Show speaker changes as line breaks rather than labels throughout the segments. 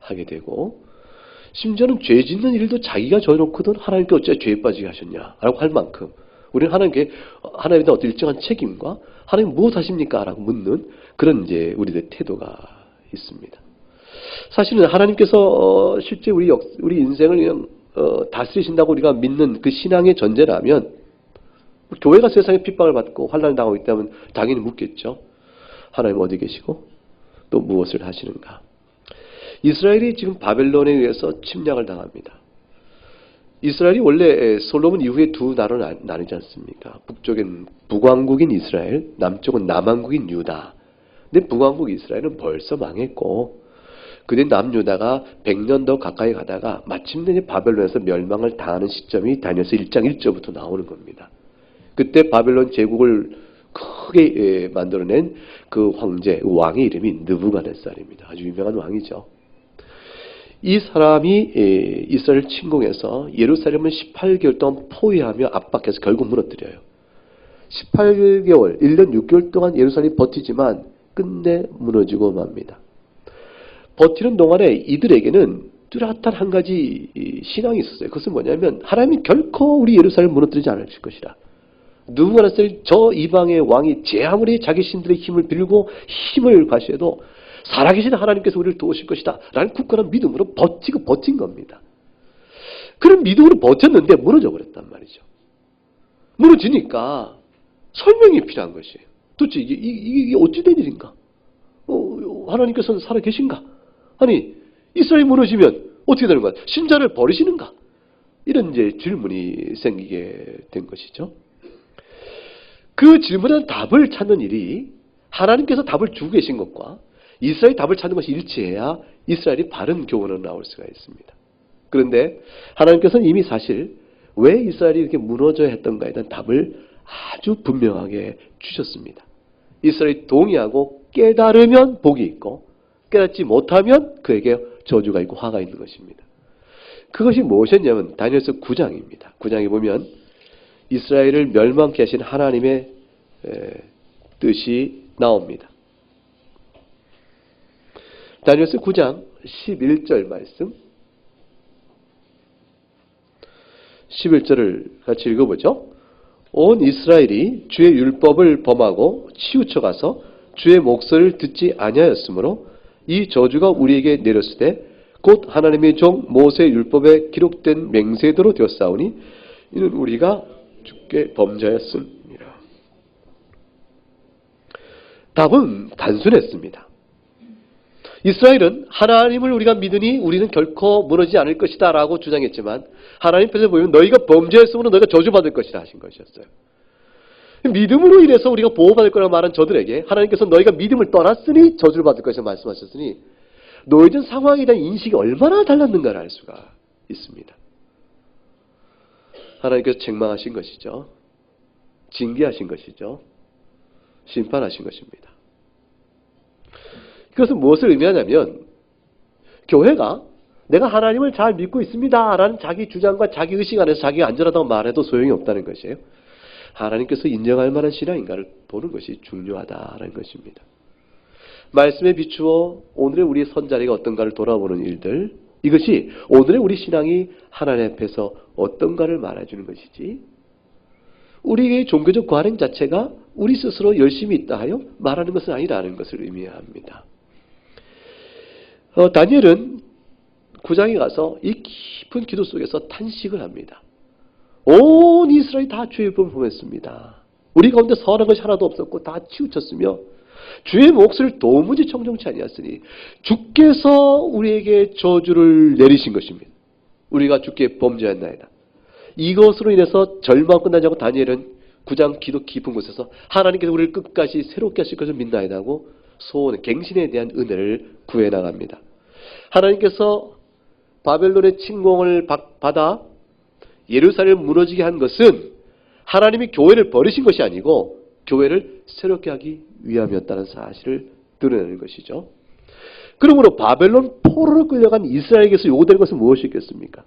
하게 되고, 심지어는 죄 짓는 일도 자기가 저해놓거든 하나님께 어째 죄에 빠지게 하셨냐라고 할 만큼 우리는 하나님께 하나님에 대한 어떤 일정한 책임과 하나님 무엇 하십니까? 라고 묻는 그런 이제 우리들의 태도가 있습니다. 사실은 하나님께서 실제 우리 인생을 그냥 다스리신다고 우리가 믿는 그 신앙의 전제라면, 교회가 세상에 핍박을 받고 환난을 당하고 있다면 당연히 묻겠죠. 하나님 어디 계시고 또 무엇을 하시는가? 이스라엘이 지금 바벨론에 의해서 침략을 당합니다. 이스라엘이 원래 솔로몬 이후에 두 나라로 나뉘지 않습니까? 북쪽엔 북왕국인 이스라엘, 남쪽은 남왕국인 유다. 근데 북왕국 이스라엘은 벌써 망했고, 그때 남유다가 100년 더 가까이 가다가 마침내 바벨론에서 멸망을 당하는 시점이 다니엘서 1장 1절부터 나오는 겁니다. 그때 바벨론 제국을 크게 만들어낸 그 황제, 왕의 이름이 느부갓네살입니다. 아주 유명한 왕이죠. 이 사람이 이스라엘을 침공해서 예루살렘을 18개월 동안 포위하며 압박해서 결국 무너뜨려요. 18개월, 1년 6개월 동안 예루살렘이 버티지만 끝내 무너지고 맙니다. 버티는 동안에 이들에게는 뚜렷한 한 가지 신앙이 있었어요. 그것은 뭐냐면 하나님이 결코 우리 예루살렘을 무너뜨리지 않으실 것이라. 느부갓네살이 저 이방의 왕이 제 아무리 자기 신들의 힘을 빌고 힘을 과시해도 살아계신 하나님께서 우리를 도우실 것이다 라는 굳건한 믿음으로 버틴 겁니다. 그런 믿음으로 버텼는데 무너져 버렸단 말이죠. 무너지니까 설명이 필요한 것이에요. 도대체 이게 어찌 된 일인가? 하나님께서는 살아계신가? 아니, 이스라엘이 무너지면 어떻게 되는 거야? 신자를 버리시는가? 이런 이제 질문이 생기게 된 것이죠. 그 질문에 답을 찾는 일이 하나님께서 답을 주고 계신 것과 이스라엘이 답을 찾는 것이 일치해야 이스라엘이 바른 교훈으로 나올 수가 있습니다. 그런데 하나님께서는 이미 사실 왜 이스라엘이 이렇게 무너져야 했던가에 대한 답을 아주 분명하게 주셨습니다. 이스라엘이 동의하고 깨달으면 복이 있고 깨닫지 못하면 그에게 저주가 있고 화가 있는 것입니다. 그것이 무엇이었냐면 다니엘서 9장입니다. 9장에 보면 이스라엘을 멸망케 하신 하나님의 뜻이 나옵니다. 다니엘서 9장 11절 말씀, 11절을 같이 읽어보죠. 온 이스라엘이 주의 율법을 범하고 치우쳐가서 주의 목소리를 듣지 아니하였으므로 이 저주가 우리에게 내렸으되 곧 하나님의 종 모세의 율법에 기록된 맹세대로 되었사오니 이는 우리가 주께 범죄하였습니다. 답은 단순했습니다. 이스라엘은 하나님을 우리가 믿으니 우리는 결코 무너지지 않을 것이다 라고 주장했지만 하나님께서 보면 너희가 범죄했으므로 너희가 저주받을 것이다 하신 것이었어요. 믿음으로 인해서 우리가 보호받을 거라고 말한 저들에게 하나님께서 너희가 믿음을 떠났으니 저주를 받을 것이라고 말씀하셨으니 너희들 상황에 대한 인식이 얼마나 달랐는가를 알 수가 있습니다. 하나님께서 책망하신 것이죠. 징계하신 것이죠. 심판하신 것입니다. 그것은 무엇을 의미하냐면 교회가 내가 하나님을 잘 믿고 있습니다 라는 자기 주장과 자기 의식 안에서 자기가 안전하다고 말해도 소용이 없다는 것이에요. 하나님께서 인정할 만한 신앙인가를 보는 것이 중요하다는 것입니다. 말씀에 비추어 오늘의 우리의 선자리가 어떤가를 돌아보는 일들, 이것이 오늘의 우리 신앙이 하나님 앞에서 어떤가를 말해주는 것이지 우리의 종교적 관행 자체가 우리 스스로 열심히 있다 하여 말하는 것은 아니라는 것을 의미합니다. 다니엘은 9장에 가서 이 깊은 기도 속에서 탄식을 합니다. 온 이스라엘이 다 주의 율법을 범했습니다. 우리 가운데 선한 것이 하나도 없었고 다 치우쳤으며 주의 목소리를 도무지 청종치 아니하였으니 주께서 우리에게 저주를 내리신 것입니다. 우리가 주께 범죄했나이다. 이것으로 인해서 절망 끝나지 않고 다니엘은 9장 기도 깊은 곳에서 하나님께서 우리를 끝까지 새롭게 하실 것을 믿나이다 하고 소원, 갱신에 대한 은혜를 구해 나갑니다. 하나님께서 바벨론의 침공을 받아 예루살렘을 무너지게 한 것은 하나님이 교회를 버리신 것이 아니고 교회를 새롭게 하기 위함이었다는 사실을 드러내는 것이죠. 그러므로 바벨론 포로로 끌려간 이스라엘에게서 요구되는 것은 무엇이겠습니까?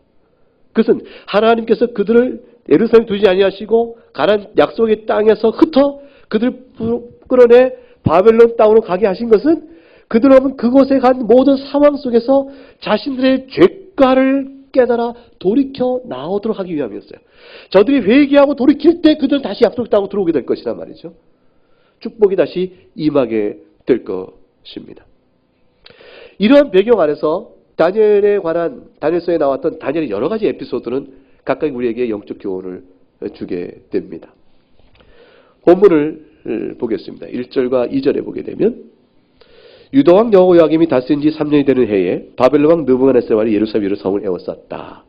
그것은 하나님께서 그들을 예루살렘에 두지 아니하시고 가나안 약속의 땅에서 흩어 그들을 끌어내 바벨론 땅으로 가게 하신 것은 그들은 그곳에 간 모든 상황 속에서 자신들의 죄가를 깨달아 돌이켜 나오도록 하기 위함이었어요. 저들이 회개하고 돌이킬 때 그들은 다시 약속 땅으로 들어오게 될 것이란 말이죠. 축복이 다시 임하게 될 것입니다. 이러한 배경 안에서 다니엘에 관한 다니엘서에 나왔던 다니엘의 여러 가지 에피소드는 각각 우리에게 영적 교훈을 주게 됩니다. 본문을 보겠습니다. 1절과 2절에 보게 되면 유다왕 여호야김이 다스린 지 3년이 되는 해에 바벨론 왕 느부갓네살이 예루살렘 성을 에워쌌다.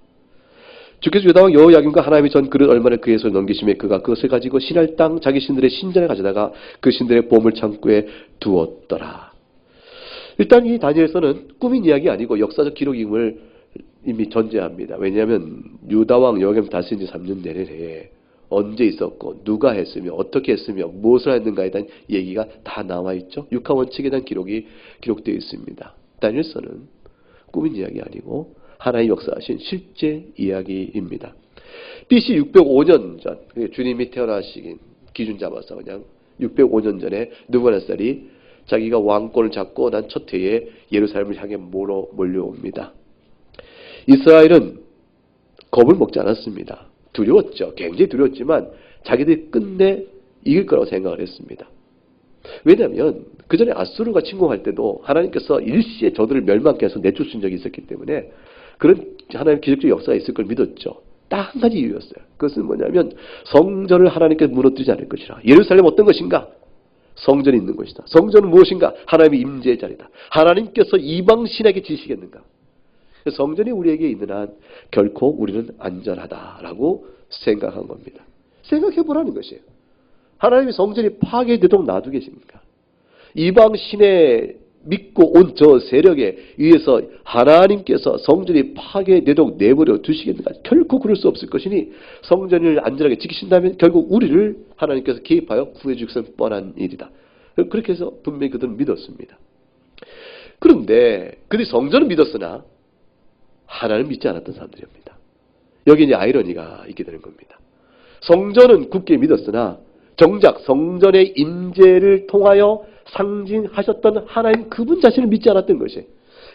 주께서 유다왕 여호야김과 하나님의 전 그릇 얼마를 그의 손에 넘기심에 그가 그것을 가지고 신할 땅 자기 신들의 신전에 가져다가 그 신들의 보물 창고에 두었더라. 일단 이 다니엘서는 꾸민 이야기 아니고 역사적 기록임을 이미 전제합니다. 왜냐하면 유다왕 여호야김 다스린 지 3년 되는 해에 언제 있었고 누가 했으며 어떻게 했으며 무엇을 했는가에 대한 얘기가 다 나와있죠. 육하원칙에 대한 기록이 기록되어 있습니다. 다니엘서는 꾸민 이야기 아니고 하나의 역사하신 실제 이야기입니다. BC 605년 전 주님이 태어나시긴 기준 잡아서 그냥 605년 전에 느부갓네살이 자기가 왕권을 잡고 난 첫 해에 예루살렘을 향해 몰려옵니다. 이스라엘은 겁을 먹지 않았습니다. 두려웠죠. 굉장히 두려웠지만 자기들이 끝내 이길 거라고 생각을 했습니다. 왜냐하면 그 전에 아수르가 침공할 때도 하나님께서 일시에 저들을 멸망케 해서 내쫓은 적이 있었기 때문에 그런 하나님의 기적적 역사가 있을 걸 믿었죠. 딱 한 가지 이유였어요. 그것은 뭐냐면 성전을 하나님께서 무너뜨리지 않을 것이라. 예루살렘 어떤 것인가? 성전이 있는 것이다. 성전은 무엇인가? 하나님의 임재의 자리다. 하나님께서 이방 신에게 지시겠는가? 성전이 우리에게 있는 한 결코 우리는 안전하다라고 생각한 겁니다. 생각해보라는 것이에요. 하나님이 성전이 파괴되도록 놔두고 계십니까? 이방 신에 믿고 온 저 세력에 의해서 하나님께서 성전이 파괴되도록 내버려 두시겠는가? 결코 그럴 수 없을 것이니 성전을 안전하게 지키신다면 결국 우리를 하나님께서 개입하여 구해 주실 뻔한 일이다. 그렇게 해서 분명히 그들은 믿었습니다. 그런데 그들이 성전은 믿었으나 하나님 믿지 않았던 사람들입니다. 여기 이제 아이러니가 있게 되는 겁니다. 성전은 굳게 믿었으나 정작 성전의 임재를 통하여 상징하셨던 하나님 그분 자신을 믿지 않았던 것이.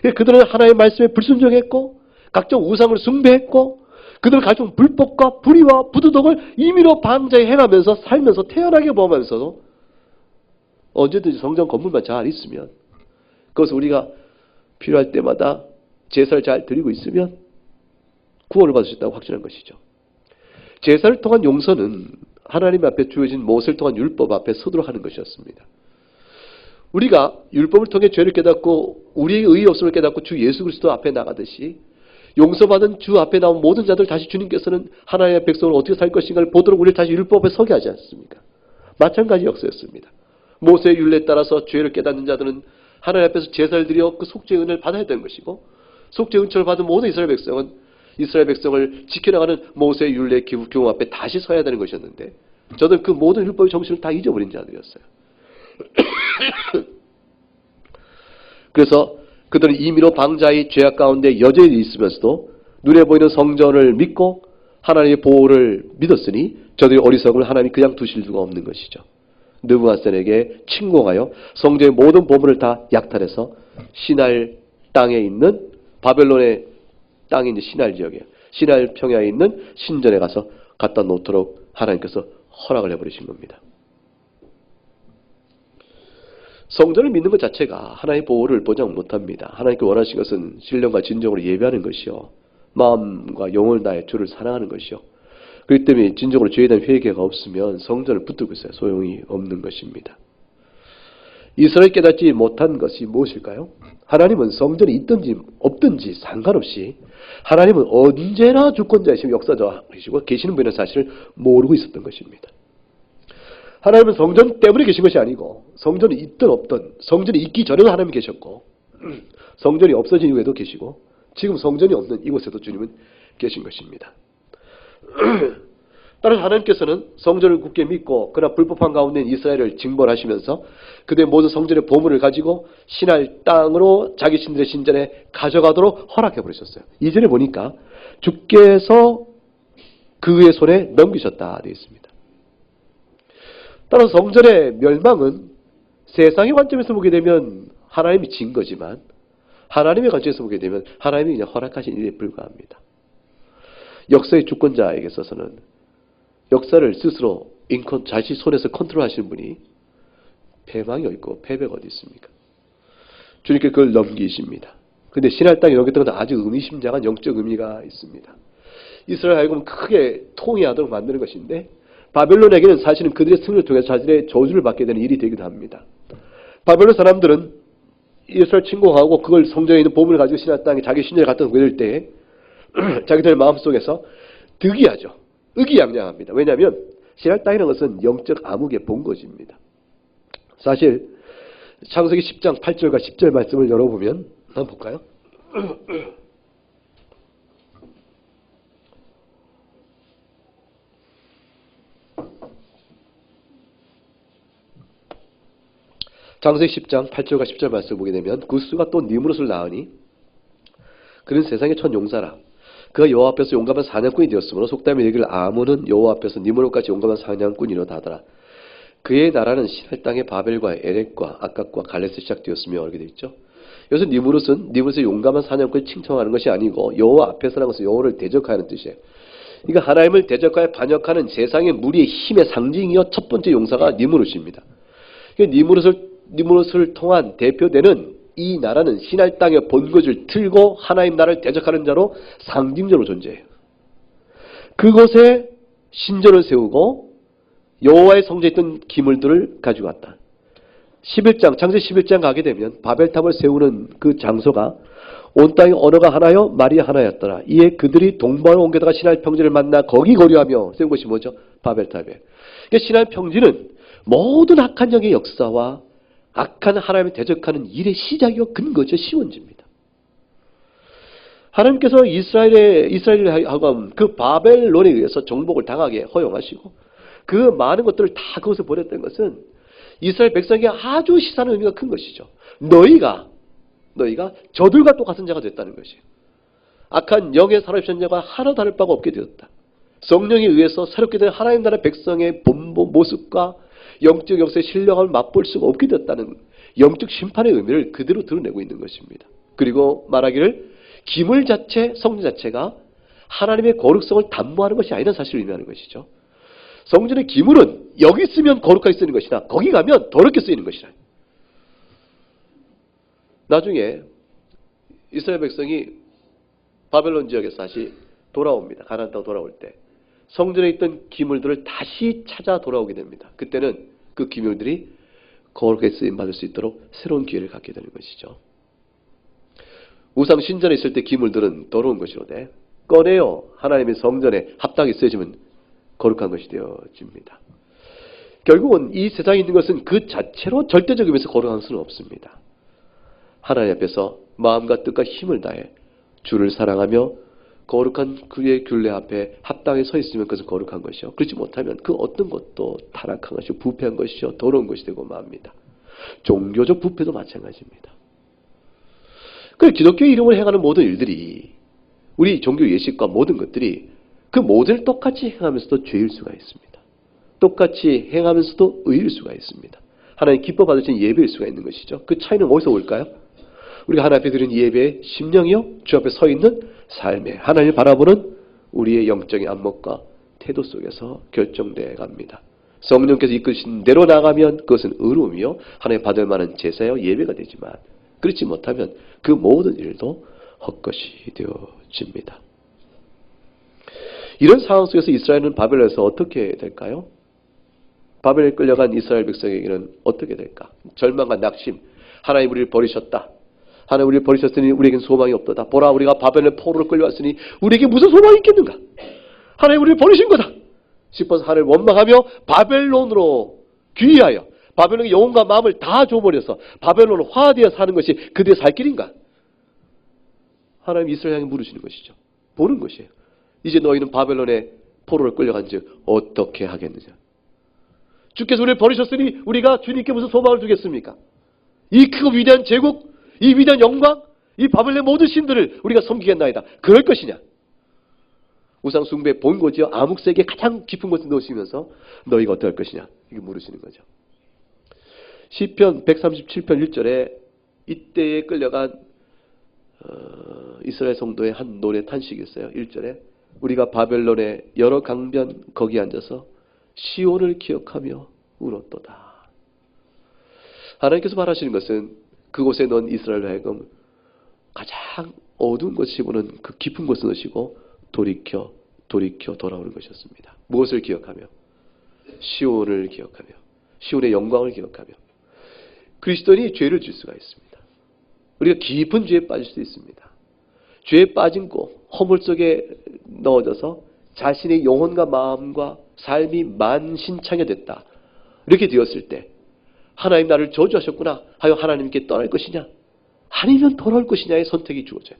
그들은 하나님의 말씀에 불순종했고 각종 우상을 숭배했고 그들은 각종 불법과 불의와 부도덕을 임의로 방자에 행하면서 살면서 태연하게 범하면서도 언제든지 성전 건물만 잘 있으면 그것을 우리가 필요할 때마다 제사를 잘 드리고 있으면 구원을 받을 수 있다고 확신한 것이죠. 제사를 통한 용서는 하나님 앞에 주어진 모세를 통한 율법 앞에 서도록 하는 것이었습니다. 우리가 율법을 통해 죄를 깨닫고 우리의 의의 없음을 깨닫고 주 예수 그리스도 앞에 나가듯이 용서받은 주 앞에 나온 모든 자들 다시 주님께서는 하나님의 백성을 어떻게 살 것인가를 보도록 우리를 다시 율법 앞에 서게 하지 않습니까? 마찬가지 역사였습니다. 모세의 율례에 따라서 죄를 깨닫는 자들은 하나님 앞에서 제사를 드려 그 속죄의 은혜를 받아야 되는 것이고 속죄의 은총을 받은 모든 이스라엘 백성은 이스라엘 백성을 지켜나가는 모세의 율례 규범 앞에 다시 서야 되는 것이었는데 저들은 그 모든 율법의 정신을 다 잊어버린 자들이었어요. 그래서 그들은 임의로 방자의 죄악 가운데 여전히 있으면서도 눈에 보이는 성전을 믿고 하나님의 보호를 믿었으니 저들이 어리석음을 하나님이 그냥 두실 수가 없는 것이죠. 느부갓네살에게 침공하여 성전의 모든 보물을 다 약탈해서 시날 땅에 있는 바벨론의 땅이 이제 시날 지역에 시날 평야에 있는 신전에 가서 갖다 놓도록 하나님께서 허락을 해버리신 겁니다. 성전을 믿는 것 자체가 하나님의 보호를 보장 못합니다. 하나님께 원하신 것은 신령과 진정으로 예배하는 것이요 마음과 영혼을 다해 주를 사랑하는 것이요 그렇기 때문에 진정으로 죄에 대한 회개가 없으면 성전을 붙들고 있어야 소용이 없는 것입니다. 이스라엘이 깨닫지 못한 것이 무엇일까요? 하나님은 성전이 있든지 없든지 상관없이 하나님은 언제나 주권자이시고 역사자이시고 계시는 분의 사실을 모르고 있었던 것입니다. 하나님은 성전 때문에 계신 것이 아니고 성전이 있든 없든 성전이 있기 전에도 하나님이 계셨고 성전이 없어진 이후에도 계시고 지금 성전이 없는 이곳에도 주님은 계신 것입니다. 따라서 하나님께서는 성전을 굳게 믿고 그러나 불법한 가운데 이스라엘을 징벌하시면서 그들의 모든 성전의 보물을 가지고 신할 땅으로 자기 신들의 신전에 가져가도록 허락해 버리셨어요. 2절에 보니까 주께서 그의 손에 넘기셨다 되어 있습니다. 따라서 성전의 멸망은 세상의 관점에서 보게 되면 하나님이 진 거지만 하나님의 관점에서 보게 되면 하나님이 그냥 허락하신 일에 불과합니다. 역사의 주권자에게 있어서는 역사를 스스로 자신 손에서 컨트롤하시는 분이 패망이 있고 패배가 어디 있습니까? 주님께 그걸 넘기십니다. 그런데 신할 땅에 넘겼던 건 아주 의미심장한 영적 의미가 있습니다. 이스라엘 하여금 크게 통일하도록 만드는 것인데 바벨론에게는 사실은 그들의 승리를 통해서 자신의 저주를 받게 되는 일이 되기도 합니다. 바벨론 사람들은 이스라엘 침공하고 그걸 성전에 있는 보물을 가지고 신할 땅에 자기 신전에 갖다 놓게 될 때 자기들 마음속에서 득이하죠. 의기양양합니다. 왜냐하면 신할 땅이라는 것은 영적 암흑의 본거지입니다. 사실 창세기 10장 8절과 10절 말씀을 열어보면 한번 볼까요? 창세기 10장 8절과 10절 말씀을 보게 되면 구스가 또 니므롯을 낳으니 그는 세상의 첫 용사라. 그가 여호와 앞에서 용감한 사냥꾼이 되었으므로 속담에 이르기를 아몬은 여호와 앞에서 니므롯같이 용감한 사냥꾼이로다 하더라. 그의 나라는 신할 땅의 바벨과 에렉과 아깝과 갈렛에서 시작되었으며 이렇게 되어 있죠. 여기서 니므롯의 용감한 사냥꾼을 칭송하는 것이 아니고 여호와 앞에서라는 것은 여호와를 대적하는 뜻이에요. 그러니까 하나님을 대적하여 반역하는 세상의 무리의 힘의 상징이요 첫 번째 용사가 니므롯입니다. 니므롯을 통한 대표되는 이 나라는 신할 땅의 본거지를 틀고 하나님 나라를 대적하는 자로 상징적으로 존재해요. 그곳에 신전을 세우고 여호와의 성전에 있던 기물들을 가지고 왔다. 11장, 창세기 11장 가게 되면 바벨탑을 세우는 그 장소가 온 땅의 언어가 하나요 말이 하나였더라. 이에 그들이 동방을 옮겨다가 신할 평지를 만나 거기 거류하며 세운 것이 뭐죠? 바벨탑이에요. 그러니까 신할 평지는 모든 악한 영의 역사와 악한 하나님을 대적하는 일의 시작이요 근거죠. 시원지입니다. 하나님께서 이스라엘을 하고 그 바벨론에 의해서 정복을 당하게 허용하시고 그 많은 것들을 다 그것을 보냈던 것은 이스라엘 백성에게 아주 시사하는 의미가 큰 것이죠. 너희가 저들과 똑같은 자가 됐다는 것이에요. 악한 영의 사로잡힌 자가 하나 다를 바가 없게 되었다. 성령에 의해서 새롭게 된 하나님 나라 백성의 본보 모습과 영적 역사의 신령함을 맛볼 수가 없게 되었다는 영적 심판의 의미를 그대로 드러내고 있는 것입니다. 그리고 말하기를 기물 자체, 성전 자체가 하나님의 거룩성을 담보하는 것이 아니라는 사실을 의미하는 것이죠. 성전의 기물은 여기 있으면 거룩하게 쓰이는 것이나 거기 가면 더럽게 쓰이는 것이라. 나중에 이스라엘 백성이 바벨론 지역에서 다시 돌아옵니다. 가나안 땅 돌아올 때 성전에 있던 기물들을 다시 찾아 돌아오게 됩니다. 그때는 그 기물들이 거룩하게 쓰임받을 수 있도록 새로운 기회를 갖게 되는 것이죠. 우상 신전에 있을 때 기물들은 더러운 것이로되 꺼내어 하나님의 성전에 합당하게 쓰여지면 거룩한 것이 되어집니다. 결국은 이 세상에 있는 것은 그 자체로 절대적 의미에서 거룩한 수는 없습니다. 하나님 앞에서 마음과 뜻과 힘을 다해 주를 사랑하며 거룩한 그의 균례 앞에 합당하게 서 있으면 그것은 거룩한 것이요. 그렇지 못하면 그 어떤 것도 타락한 것이요, 부패한 것이요, 더러운 것이 되고 맙니다. 종교적 부패도 마찬가지입니다. 그 기독교의 이름으로 행하는 모든 일들이 우리 종교 예식과 모든 것들이 그 모델을 똑같이 행하면서도 죄일 수가 있습니다. 똑같이 행하면서도 의일 수가 있습니다. 하나님 기뻐 받으신 예배일 수가 있는 것이죠. 그 차이는 어디서 올까요? 우리가 하나님 앞에 드리는 예배의 심령이요, 주 앞에 서 있는 삶에 하나님을 바라보는 우리의 영적인 안목과 태도 속에서 결정되어 갑니다. 성령께서 이끄신 대로 나가면 그것은 의로움이요 하나님 받을 만한 제사요 예배가 되지만 그렇지 못하면 그 모든 일도 헛것이 되어집니다. 이런 상황 속에서 이스라엘은 바벨론에서 어떻게 될까요? 바벨에 끌려간 이스라엘 백성에게는 어떻게 될까? 절망과 낙심, 하나님 우리를 버리셨다. 하나님 우리를 버리셨으니 우리에겐 소망이 없도다. 보라 우리가 바벨론의 포로로 끌려왔으니 우리에게 무슨 소망이 있겠는가? 하나님 우리를 버리신 거다 싶어서 하나님을 원망하며 바벨론으로 귀의하여 바벨론의 영혼과 마음을 다 줘버려서 바벨론을 화되어 사는 것이 그들의 살 길인가? 하나님 이스라엘 향해 물으시는 것이죠. 보는 것이에요. 이제 너희는 바벨론의 포로를 끌려간 즉 어떻게 하겠느냐? 주께서 우리를 버리셨으니 우리가 주님께 무슨 소망을 두겠습니까? 이 크고 위대한 제국, 이 위대한 영광, 이 바벨론의 모든 신들을 우리가 섬기겠나이다. 그럴 것이냐? 우상 숭배의 본고지요 암흑세계의 가장 깊은 곳에 넣으시면서 너희가 어떻게 할 것이냐? 이게 물으시는 거죠. 시편 137편 1절에 이때에 끌려간 이스라엘 성도의 한 노래 탄식이 있어요. 1절에 우리가 바벨론의 여러 강변 거기 앉아서 시온을 기억하며 울었도다. 하나님께서 말하시는 것은 그곳에 넣은 이스라엘을 하여금 가장 어두운 곳에 보는 그 깊은 곳에 넣으시고 돌이켜 돌아오는 것이었습니다. 무엇을 기억하며? 시온을 기억하며 시온의 영광을 기억하며. 그리스도인이 죄를 질 수가 있습니다. 우리가 깊은 죄에 빠질 수 있습니다. 죄에 빠진 곳, 허물 속에 넣어져서 자신의 영혼과 마음과 삶이 만신창이됐다. 이렇게 되었을 때 하나님 나를 저주하셨구나 하여 하나님께 떠날 것이냐 아니면 돌아올 것이냐의 선택이 주어져요.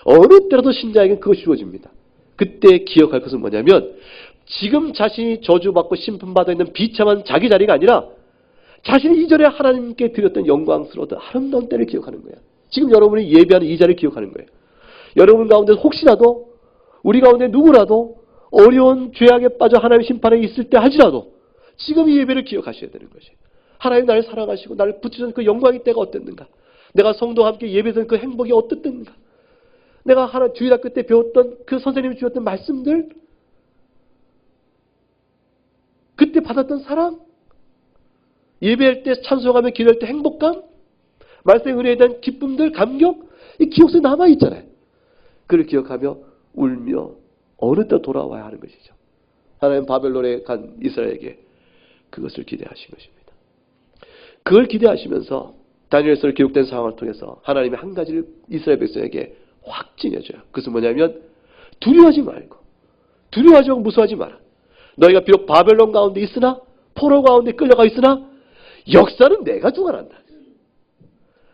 어느 때라도 신자에게는 그것이 주어집니다. 그때 기억할 것은 뭐냐면 지금 자신이 저주받고 심판받아 있는 비참한 자기 자리가 아니라 자신이 이전에 하나님께 드렸던 영광스러웠던 아름다운 때를 기억하는 거예요. 지금 여러분이 예배하는 이 자리를 기억하는 거예요. 여러분 가운데 혹시라도 우리 가운데 누구라도 어려운 죄악에 빠져 하나님의 심판에 있을 때 할지라도 지금 이 예배를 기억하셔야 되는 것이에요. 하나님 나를 사랑하시고 나를 붙이신 그 영광의 때가 어땠는가? 내가 성도와 함께 예배했던 그 행복이 어땠는가? 내가 하나 주일학교 때 배웠던 그 선생님이 주셨던 말씀들, 그때 받았던 사랑, 예배할 때 찬송하며 기도할 때 행복감, 말씀의 은혜에 대한 기쁨들, 감격, 이 기억 속에 남아있잖아요. 그를 기억하며 울며 어느 때 돌아와야 하는 것이죠. 하나님 바벨론에 간 이스라엘에게 그것을 기대하신 것입니다. 그걸 기대하시면서 다니엘서에 기록된 상황을 통해서 하나님이 한 가지를 이스라엘 백성에게 확증해줘요. 그것은 뭐냐면 두려워하지 말고 무서워하지 마라. 너희가 비록 바벨론 가운데 있으나 포로 가운데 끌려가 있으나 역사는 내가 주관한다.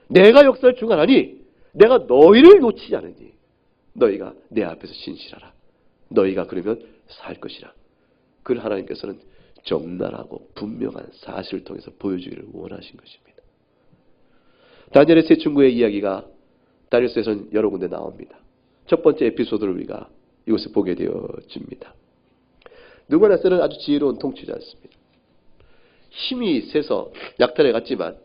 내가 역사를 주관하니 내가 너희를 놓치지 않으니 너희가 내 앞에서 신실하라. 너희가 그러면 살 것이라. 그걸 하나님께서는 적나라하고 분명한 사실을 통해서 보여주기를 원하신 것입니다. 다니엘의 세 친구의 이야기가 다니엘서에서는 여러 군데 나옵니다. 첫 번째 에피소드를 우리가 이곳에 보게 되어집니다. 느부갓네살은 아주 지혜로운 통치자였습니다. 힘이 세서 약탈해 갔지만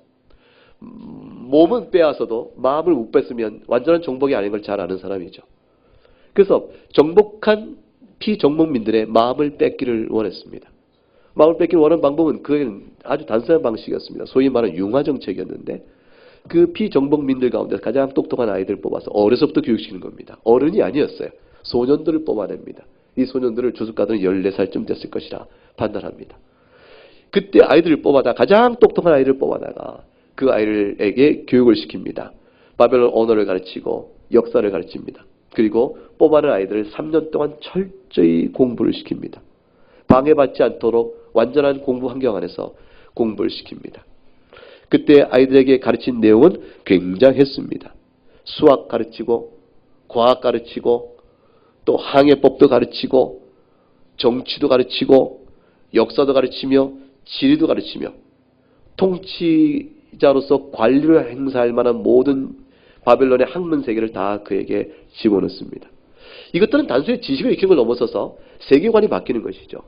몸은 빼앗아도 마음을 못 뺐으면 완전한 정복이 아닌 걸 잘 아는 사람이죠. 그래서 정복한 피정복민들의 마음을 뺏기를 원했습니다. 마음을 뺏기를 원하는 방법은 그에게는 아주 단순한 방식이었습니다. 소위 말하는 융화정책이었는데 그 피정복민들 가운데 가장 똑똑한 아이들을 뽑아서 어려서부터 교육시키는 겁니다. 어른이 아니었어요. 소년들을 뽑아냅니다. 이 소년들을 주술가들은 14살쯤 됐을 것이라 판단합니다. 그때 아이들을 뽑아다 가장 똑똑한 아이를 뽑아다가 그 아이들에게 교육을 시킵니다. 바벨론 언어를 가르치고 역사를 가르칩니다. 그리고 뽑아낸 아이들을 3년 동안 철저히 공부를 시킵니다. 방해받지 않도록 완전한 공부 환경 안에서 공부를 시킵니다. 그때 아이들에게 가르친 내용은 굉장했습니다. 수학 가르치고 과학 가르치고 또 항해법도 가르치고 정치도 가르치고 역사도 가르치며 지리도 가르치며 통치자로서 관리를 행사할 만한 모든 바벨론의 학문 세계를 다 그에게 집어넣습니다. 이것들은 단순히 지식을 익히는 걸 넘어서서 세계관이 바뀌는 것이죠.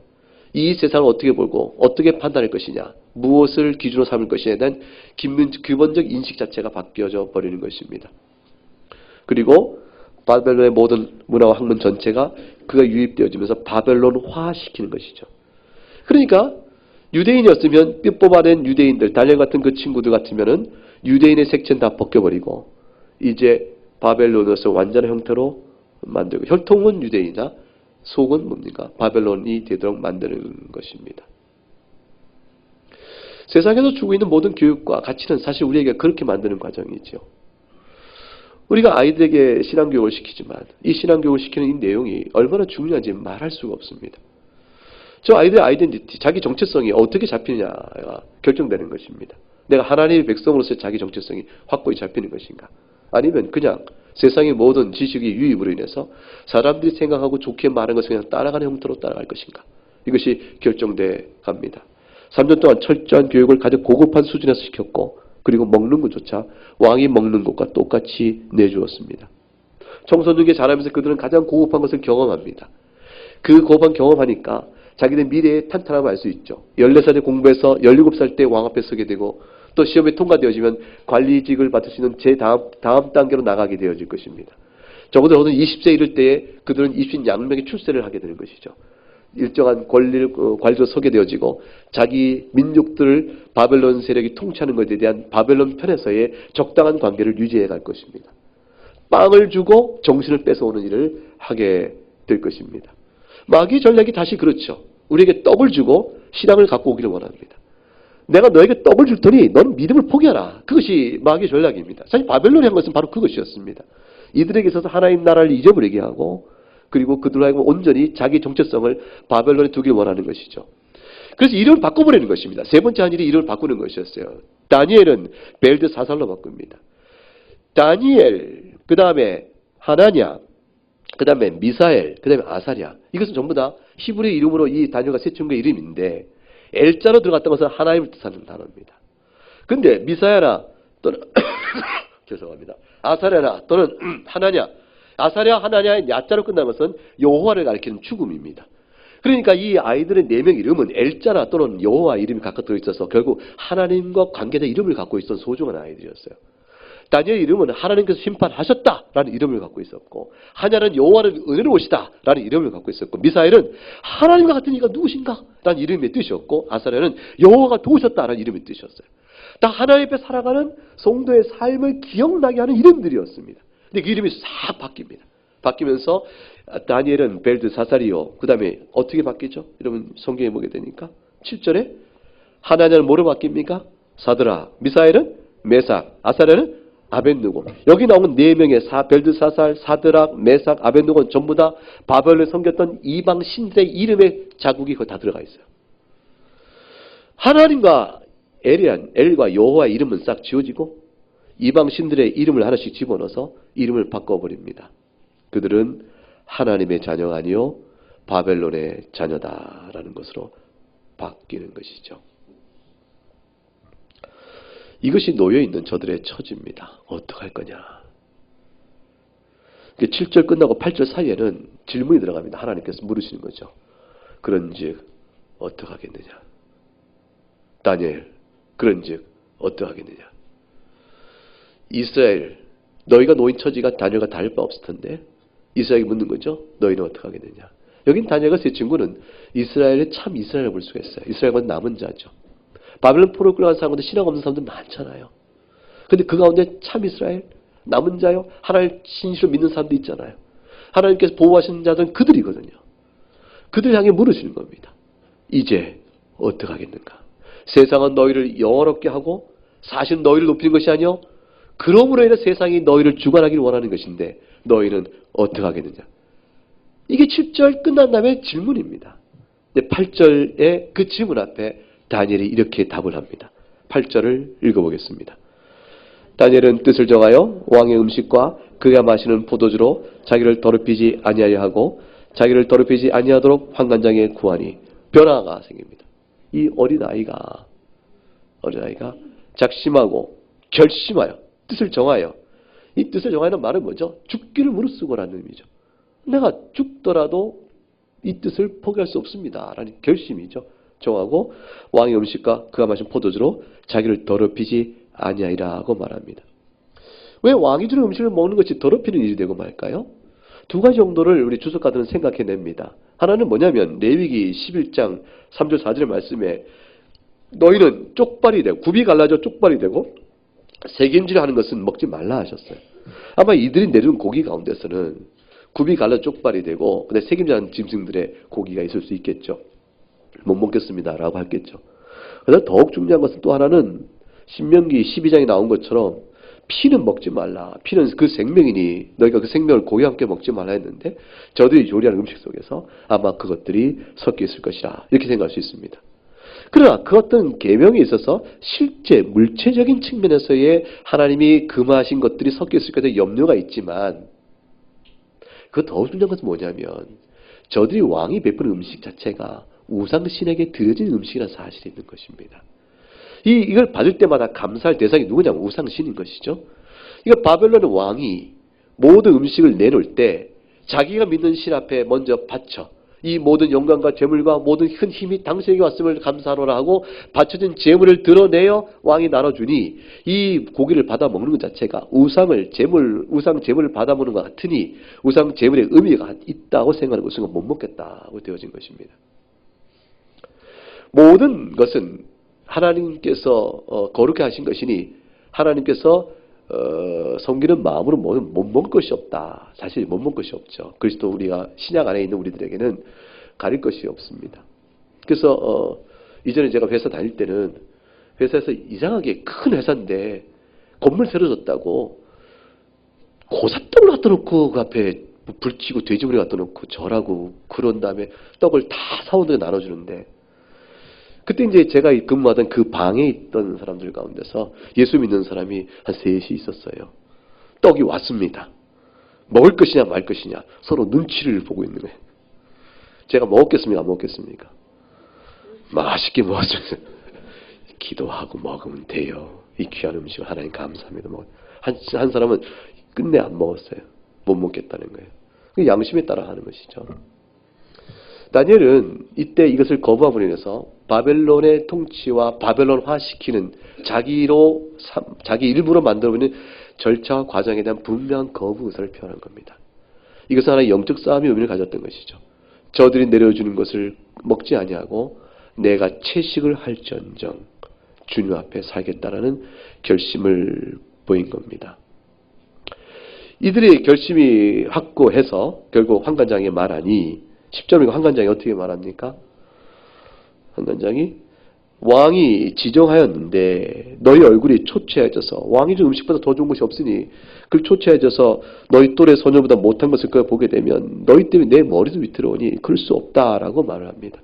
이 세상을 어떻게 보고 어떻게 판단할 것이냐, 무엇을 기준으로 삼을 것이냐에 대한 기본적 인식 자체가 바뀌어져 버리는 것입니다. 그리고 바벨론의 모든 문화와 학문 전체가 그가 유입되어지면서 바벨론화시키는 것이죠. 그러니까 유대인이었으면 뼈 뽑아낸 유대인들, 다니엘 같은 그 친구들 같으면은 유대인의 색채는 다 벗겨버리고 이제 바벨론에서 완전한 형태로 만들고, 혈통은 유대인이나 속은 뭡니까? 바벨론이 되도록 만드는 것입니다. 세상에서 주고 있는 모든 교육과 가치는 사실 우리에게 그렇게 만드는 과정이죠. 우리가 아이들에게 신앙교육을 시키지만 이 신앙교육을 시키는 이 내용이 얼마나 중요한지 말할 수가 없습니다. 저 아이들의 아이덴티티, 자기 정체성이 어떻게 잡히느냐가 결정되는 것입니다. 내가 하나님의 백성으로서의 자기 정체성이 확고히 잡히는 것인가? 아니면 그냥 세상의 모든 지식의 유입으로 인해서 사람들이 생각하고 좋게 말하는 것을 그냥 따라가는 형태로 따라갈 것인가? 이것이 결정돼 갑니다. 3년 동안 철저한 교육을 가장 고급한 수준에서 시켰고, 그리고 먹는 것조차 왕이 먹는 것과 똑같이 내주었습니다. 청소년기 자라면서 그들은 가장 고급한 것을 경험합니다. 그 고급한 경험하니까 자기들 미래의 탄탄함을 알 수 있죠. 14살에 공부해서 17살 때 왕 앞에 서게 되고 또 시험에 통과되어지면 관리직을 맡을 수 있는 다음 단계로 나가게 되어질 것입니다. 적어도 20세 이를 때에 그들은 20양명의 출세를 하게 되는 것이죠. 일정한 관리로 서게 되어지고 자기 민족들을 바벨론 세력이 통치하는 것에 대한 바벨론 편에서의 적당한 관계를 유지해 갈 것입니다. 빵을 주고 정신을 뺏어오는 일을 하게 될 것입니다. 마귀의 전략이 다시 그렇죠. 우리에게 떡을 주고 신앙을 갖고 오기를 원합니다. 내가 너에게 떡을 줄 테니 너는 믿음을 포기하라. 그것이 마귀의 전략입니다. 사실 바벨론이 한 것은 바로 그것이었습니다. 이들에게 있어서 하나님 나라를 잊어버리게 하고 그리고 그들로 하여금 온전히 자기 정체성을 바벨론에 두길 원하는 것이죠. 그래서 이름을 바꿔버리는 것입니다. 세 번째 한 일이 이름을 바꾸는 것이었어요. 다니엘은 벨드사살로 바꿉니다. 다니엘, 그 다음에 하나냐, 그 다음에 미사엘, 그 다음에 아사랴. 이것은 전부 다 히브리 이름으로 이 다니엘과 세 친구의 이름인데 엘자로 들어갔던 것은 하나님을 뜻하는 단어입니다. 근데 미사야나 또는 죄송합니다. 아사랴나 또는 하나냐, 아사랴 하나냐의 야자로 끝난 것은 여호와를 가리키는 죽음입니다. 그러니까 이 아이들의 4명 이름은 엘자나 또는 여호와 이름이 각각 들어있어서 결국 하나님과 관계된 이름을 갖고 있었던 소중한 아이들이었어요. 다니엘 이름은 하나님께서 심판하셨다라는 이름을 갖고 있었고, 하냐는 여호와는 은혜로우시다라는 이름을 갖고 있었고, 미사엘은 하나님과 같은 이가 누구신가라는 이름의 뜻이었고, 아사랴는 여호와가 도우셨다라는 이름의 뜻이었어요. 다 하나님 앞에 살아가는 성도의 삶을 기억나게 하는 이름들이었습니다. 근데 그 이름이 싹 바뀝니다. 바뀌면서 다니엘은 벨드사살이요. 그 다음에 어떻게 바뀌죠? 여러분 성경에 보게 되니까 7절에 하나냐는 뭐로 바뀝니까? 사드락, 미사엘은 메삭, 아사랴는 아벳느고. 여기 나오는 4명의 벨드사살, 사드락, 메삭, 아벳느고는 전부 다 바벨론에 섬겼던 이방 신들의 이름의 자국이 거기 다 들어가 있어요. 하나님과 엘과 여호와의 이름은 싹 지워지고 이방 신들의 이름을 하나씩 집어넣어서 이름을 바꿔버립니다. 그들은 하나님의 자녀가 아니요 바벨론의 자녀다라는 것으로 바뀌는 것이죠. 이것이 놓여있는 저들의 처지입니다. 어떡할 거냐. 7절 끝나고 8절 사이에는 질문이 들어갑니다. 하나님께서 물으시는 거죠. 그런즉 어떡하겠느냐. 다니엘, 그런즉 어떡하겠느냐. 이스라엘, 너희가 놓인 처지가 다니엘과 다를 바 없을 텐데 이스라엘이 묻는 거죠. 너희는 어떡하겠느냐. 여긴 다니엘과 세 친구는 이스라엘의 참 이스라엘을 볼 수가 있어요. 이스라엘은 남은 자죠. 바벨론 포로를 끌어간 사람들 신앙 없는 사람들 많잖아요. 근데 그 가운데 참 이스라엘, 남은 자요. 하나님을 진실로 믿는 사람도 있잖아요. 하나님께서 보호하시는 자들은 그들이거든요. 그들 향해 물으시는 겁니다. 이제 어떡하겠는가. 세상은 너희를 영화롭게 하고 사실은 너희를 높이는 것이 아니요 그러므로 인해 세상이 너희를 주관하기를 원하는 것인데 너희는 어떡하겠느냐. 이게 7절 끝난 다음에 질문입니다. 8절의 그 질문 앞에 다니엘이 이렇게 답을 합니다. 8절을 읽어보겠습니다. 다니엘은 뜻을 정하여 왕의 음식과 그가 마시는 포도주로 자기를 더럽히지 아니하려 하고 자기를 더럽히지 아니하도록 환관장에 구하니 변화가 생깁니다. 이 어린아이가 작심하고 결심하여 뜻을 정하여, 이 뜻을 정하는 말은 뭐죠? 죽기를 무릅쓰고라는 의미죠. 내가 죽더라도 이 뜻을 포기할 수 없습니다 라는 결심이죠. 정하고 왕의 음식과 그가 마신 포도주로 자기를 더럽히지 아니하리라고 말합니다. 왜 왕이 주는 음식을 먹는 것이 더럽히는 일이 되고 말까요? 두 가지 정도를 우리 주석가들은 생각해냅니다. 하나는 뭐냐면 레위기 11장 3절 4절 말씀에 너희는 쪽발이 되고 굽이 갈라져 쪽발이 되고 새김질을 하는 것은 먹지 말라 하셨어요. 아마 이들이 내준 고기 가운데서는 굽이 갈라져 쪽발이 되고 근데 새김질하는 짐승들의 고기가 있을 수 있겠죠. 못 먹겠습니다 라고 했겠죠. 그래서 더욱 중요한 것은 또 하나는 신명기 12장에 나온 것처럼 피는 먹지 말라. 피는 그 생명이니 너희가 그 생명을 고기와 함께 먹지 말라 했는데 저들이 요리하는 음식 속에서 아마 그것들이 섞여 있을 것이라 이렇게 생각할 수 있습니다. 그러나 그 어떤 계명에 있어서 실제 물체적인 측면에서의 하나님이 금하신 것들이 섞여 있을 것에 염려가 있지만 그 더욱 중요한 것은 뭐냐면 저들이 왕이 베푸는 음식 자체가 우상신에게 드려진 음식이라는 사실이 있는 것입니다. 이걸 받을 때마다 감사할 대상이 누구냐면 우상신인 것이죠. 이거 바벨론의 왕이 모든 음식을 내놓을 때 자기가 믿는 신 앞에 먼저 바쳐 이 모든 영광과 재물과 모든 큰 힘이 당신에게 왔음을 감사하노라 하고 바쳐진 재물을 드러내어 왕이 나눠주니 이 고기를 받아 먹는 것 자체가 우상 재물을 받아 먹는 것 같으니 우상 재물의 의미가 있다고 생각하는 것은 못 먹겠다고 되어진 것입니다. 모든 것은 하나님께서 거룩해 하신 것이니 하나님께서 섬기는 마음으로 못 먹을 것이 없다. 사실 못 먹을 것이 없죠. 그리스도 우리가 신약 안에 있는 우리들에게는 가릴 것이 없습니다. 그래서 이전에 제가 회사 다닐 때는 회사에서 이상하게 큰 회사인데 건물 새로 졌다고 고사떡을 갖다 놓고 그 앞에 불치고 돼지고기 갖다 놓고 절하고 그런 다음에 떡을 다 사원들에 나눠주는데 그때 이제 제가 근무하던 그 방에 있던 사람들 가운데서 예수 믿는 사람이 한 셋이 있었어요. 떡이 왔습니다. 먹을 것이냐 말 것이냐 서로 눈치를 보고 있는 거예요. 제가 먹었겠습니까? 안 먹겠습니까? 맛있게 먹었어요. 기도하고 먹으면 돼요. 이 귀한 음식을 하나님 감사합니다. 한 사람은 끝내 안 먹었어요. 못 먹겠다는 거예요. 양심에 따라 하는 것이죠. 다니엘은 이때 이것을 거부함으로 인해서 바벨론의 통치와 바벨론화시키는 자기 일부러 만들어버리는 절차와 과정에 대한 분명한 거부 의사를 표현한 겁니다. 이것은 하나의 영적 싸움의 의미를 가졌던 것이죠. 저들이 내려주는 것을 먹지 아니하고 내가 채식을 할지언정 주님 앞에 살겠다라는 결심을 보인 겁니다. 이들의 결심이 확고해서 결국 환관장에 말하니 10절에 환관장이 어떻게 말합니까? 환관장이 왕이 지정하였는데 너희 얼굴이 초췌해져서 왕이 준 음식보다 더 좋은 것이 없으니 그 초췌해져서 너희 또래 소녀보다 못한 것을 보게 되면 너희 때문에 내 머리도 위태로우니 그럴 수 없다라고 말을 합니다.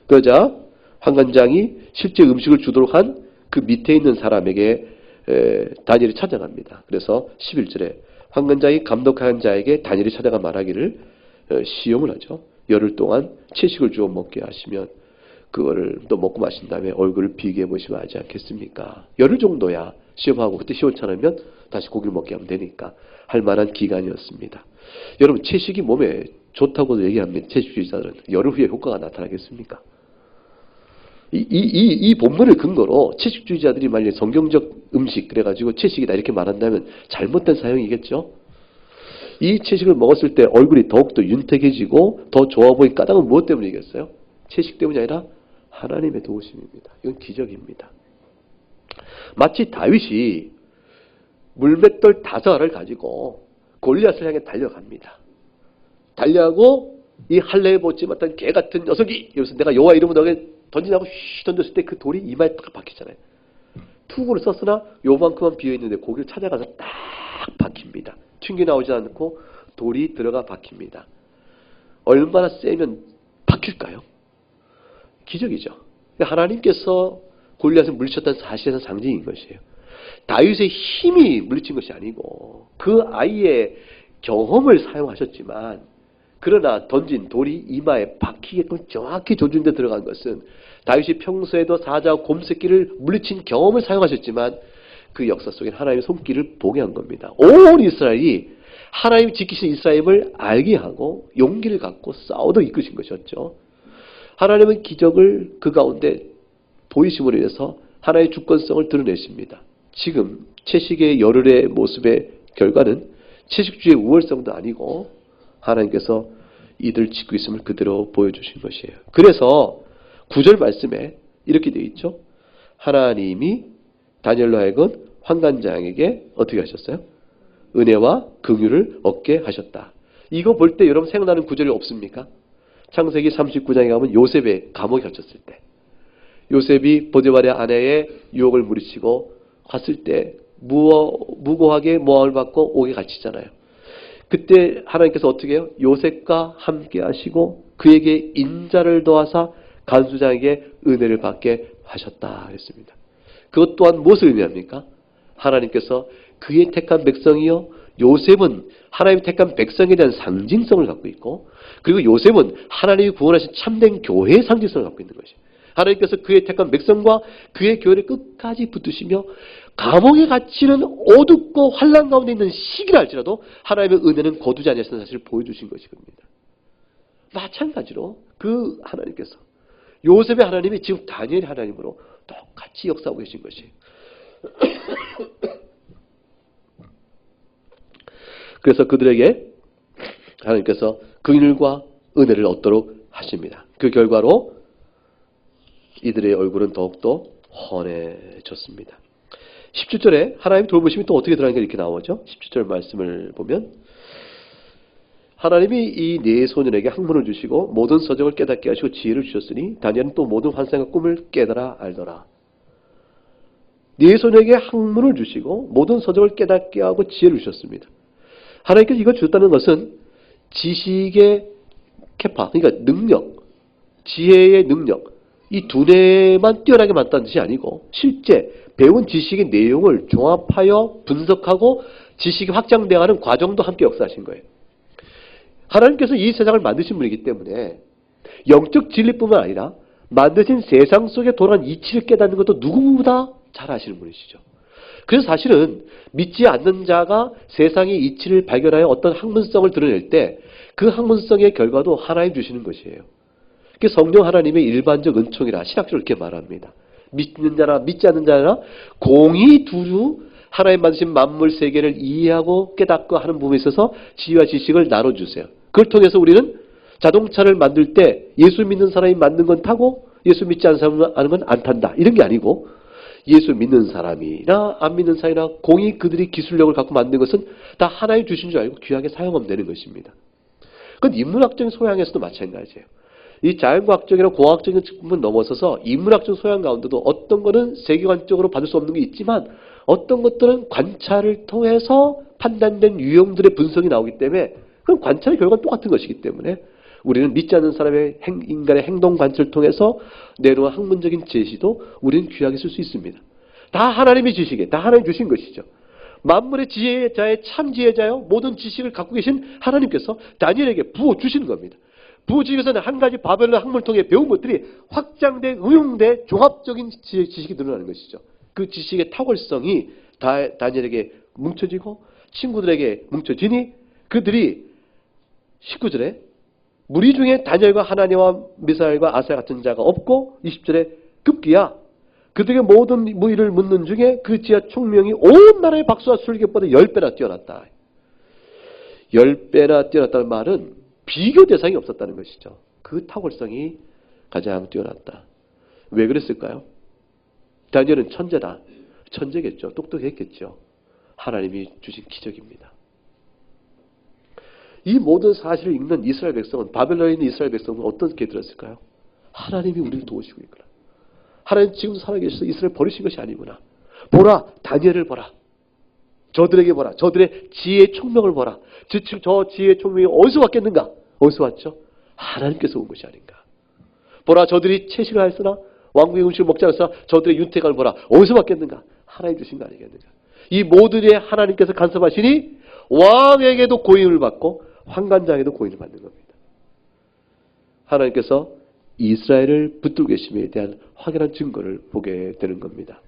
그러자 환관장이 실제 음식을 주도록 한 그 밑에 있는 사람에게 다니엘이 찾아갑니다. 그래서 11절에 환관장이 감독한 자에게 다니엘이 찾아가 말하기를 시험을 하죠. 열흘 동안 채식을 주어 먹게 하시면 그거를 또 먹고 마신 다음에 얼굴을 비교해 보시면 하지 않겠습니까? 열흘 정도야 시험하고 그때 시원찮으면 다시 고기를 먹게 하면 되니까 할 만한 기간이었습니다. 여러분 채식이 몸에 좋다고도 얘기합니다. 채식주의자들은 열흘 후에 효과가 나타나겠습니까? 이 본문을 근거로 채식주의자들이 만약에 성경적 음식 그래가지고 채식이다 이렇게 말한다면 잘못된 사용이겠죠? 이 채식을 먹었을 때 얼굴이 더욱더 윤택해지고 더 좋아 보인 까닭은 무엇 때문이겠어요? 채식 때문이 아니라 하나님의 도우심입니다. 이건 기적입니다. 마치 다윗이 물맷돌 5알을 가지고 골리앗을 향해 달려갑니다. 달려가고 이 할례에 보지 못한 개 같은 녀석이 여기서 내가 여호와 이름으로 너에게 던지라고 휘 던졌을 때 그 돌이 이마에 딱 박히잖아요. 투구를 썼으나 요만큼만 비어있는데 고기를 찾아가서 딱 박힙니다. 튕겨 나오지 않고 돌이 들어가 박힙니다. 얼마나 세면 박힐까요? 기적이죠. 하나님께서 골리앗을 물리쳤다는 사실에서 상징인 것이에요. 다윗의 힘이 물리친 것이 아니고 그 아이의 경험을 사용하셨지만 그러나 던진 돌이 이마에 박히게끔 정확히 조준돼 들어간 것은 다윗이 평소에도 사자와 곰새끼를 물리친 경험을 사용하셨지만 그 역사 속에 하나님의 손길을 보게 한 겁니다. 온 이스라엘이 하나님이 지키신 이스라엘을 알게 하고 용기를 갖고 싸우도록 이끄신 것이었죠. 하나님은 기적을 그 가운데 보이심으로 인해서 하나님의 주권성을 드러내십니다. 지금 채식의 열흘의 모습의 결과는 채식주의 우월성도 아니고 하나님께서 이들 짓고 있음을 그대로 보여주신 것이에요. 그래서 9절 말씀에 이렇게 되어 있죠. 하나님이 다니엘로 하여금 환관장에게 어떻게 하셨어요? 은혜와 긍휼을 얻게 하셨다. 이거 볼 때 여러분 생각나는 구절이 없습니까? 창세기 39장에 가면 요셉의 감옥에 갇혔을 때 요셉이 보디발의 아내의 유혹을 물리치고 갔을 때 무고하게 모함을 받고 옥에 갇히잖아요. 그때 하나님께서 어떻게 해요? 요셉과 함께 하시고 그에게 인자를 더하사 간수장에게 은혜를 받게 하셨다 했습니다. 그것 또한 무엇을 의미합니까? 하나님께서 그의 택한 백성이요 요셉은 하나님이 택한 백성에 대한 상징성을 갖고 있고 그리고 요셉은 하나님이 구원하신 참된 교회의 상징성을 갖고 있는 것이에요. 하나님께서 그의 택한 백성과 그의 교회를 끝까지 붙드시며 감옥에 갇히는 어둡고 환난 가운데 있는 시기라 할지라도 하나님의 은혜는 거두지 아니하시는 사실을 보여주신 것입니다. 마찬가지로 그 하나님께서 요셉의 하나님이 지금 다니엘의 하나님으로 똑같이 역사하고 계신 것이에요. 그래서 그들에게 하나님께서 긍휼과 은혜를 얻도록 하십니다. 그 결과로 이들의 얼굴은 더욱더 헌해졌습니다. 17절에 하나님 돌보심이 또 어떻게 들어가는 게 이렇게 나오죠? 17절 말씀을 보면 하나님이 이 네 소년에게 학문을 주시고 모든 서적을 깨닫게 하시고 지혜를 주셨으니 다니엘은 또 모든 환상과 꿈을 깨달아 알더라. 네 소년에게 학문을 주시고 모든 서적을 깨닫게 하고 지혜를 주셨습니다. 하나님께서 이걸 주셨다는 것은 지식의 캐파, 그러니까 능력, 지혜의 능력, 이 두뇌만 뛰어나게 만든다는 뜻이 아니고 실제 배운 지식의 내용을 종합하여 분석하고 지식이 확장되어가는 과정도 함께 역사하신 거예요. 하나님께서 이 세상을 만드신 분이기 때문에 영적 진리뿐만 아니라 만드신 세상 속에 돌아가는 이치를 깨닫는 것도 누구보다 잘 아시는 분이시죠. 그래서 사실은 믿지 않는 자가 세상의 이치를 발견하여 어떤 학문성을 드러낼 때 그 학문성의 결과도 하나님 주시는 것이에요. 그게 성령 하나님의 일반적 은총이라 신학적으로 이렇게 말합니다. 믿는 자나 믿지 않는 자나 공의 두루 하나님 만드신 만물 세계를 이해하고 깨닫고 하는 부분에 있어서 지혜와 지식을 나눠주세요. 그걸 통해서 우리는 자동차를 만들 때 예수 믿는 사람이 만든 건 타고 예수 믿지 않는 사람은 아는 건 안 탄다. 이런 게 아니고 예수 믿는 사람이나 안 믿는 사람이나 공이 그들이 기술력을 갖고 만든 것은 다 하나님 주신 줄 알고 귀하게 사용하면 되는 것입니다. 그건 인문학적인 소양에서도 마찬가지예요. 이 자연과학적이나 공학적인 측면을 넘어서서 인문학적 소양 가운데도 어떤 거는 세계관적으로 받을 수 없는 게 있지만 어떤 것들은 관찰을 통해서 판단된 유형들의 분석이 나오기 때문에 그럼 관찰의 결과는 똑같은 것이기 때문에 우리는 믿지 않는 사람의 인간의 행동 관찰을 통해서 내놓은 학문적인 제시도 우리는 귀하게 쓸 수 있습니다. 다 하나님의 지식에 다 하나님 주신 것이죠. 만물의 지혜자의 참 지혜자요 모든 지식을 갖고 계신 하나님께서 다니엘에게 부어 주시는 겁니다. 부어 주시면서는 한 가지 바벨론 학문을 통해 배운 것들이 확장돼 응용돼 종합적인 지식이 드러나는 것이죠. 그 지식의 탁월성이 다니엘에게 뭉쳐지고 친구들에게 뭉쳐지니 그들이 19절에 무리 중에 다니엘과 하나니와 미사엘과 아사야 같은 자가 없고 20절에 급기야 그들에게 모든 무의를 묻는 중에 그 지하 총명이 온 나라의 박수와 술객보다 10배나 뛰어났다. 10배나 뛰어났다는 말은 비교 대상이 없었다는 것이죠. 그 탁월성이 가장 뛰어났다. 왜 그랬을까요? 다니엘은 천재다. 천재겠죠. 똑똑했겠죠. 하나님이 주신 기적입니다. 이 모든 사실을 읽는 이스라엘 백성은 바벨론에 있는 이스라엘 백성은 어떻게 들었을까요? 하나님이 우리를 도우시고 있구나. 하나님 지금도 살아계셔서 이스라엘 버리신 것이 아니구나. 보라 다니엘을 보라. 저들에게 보라. 저들의 지혜의 총명을 보라. 저 지혜의 총명이 어디서 왔겠는가? 어디서 왔죠? 하나님께서 온 것이 아닌가. 보라 저들이 채식을 하였으나 왕국의 음식을 먹지 않았으나 저들의 윤택을 보라. 어디서 왔겠는가? 하나님 주신 거 아니겠는가. 이 모든에 하나님께서 간섭하시니 왕에게도 고임을 받고 환관장에도 고임을 받는 겁니다. 하나님께서 이스라엘을 붙들고 계심에 대한 확연한 증거를 보게 되는 겁니다.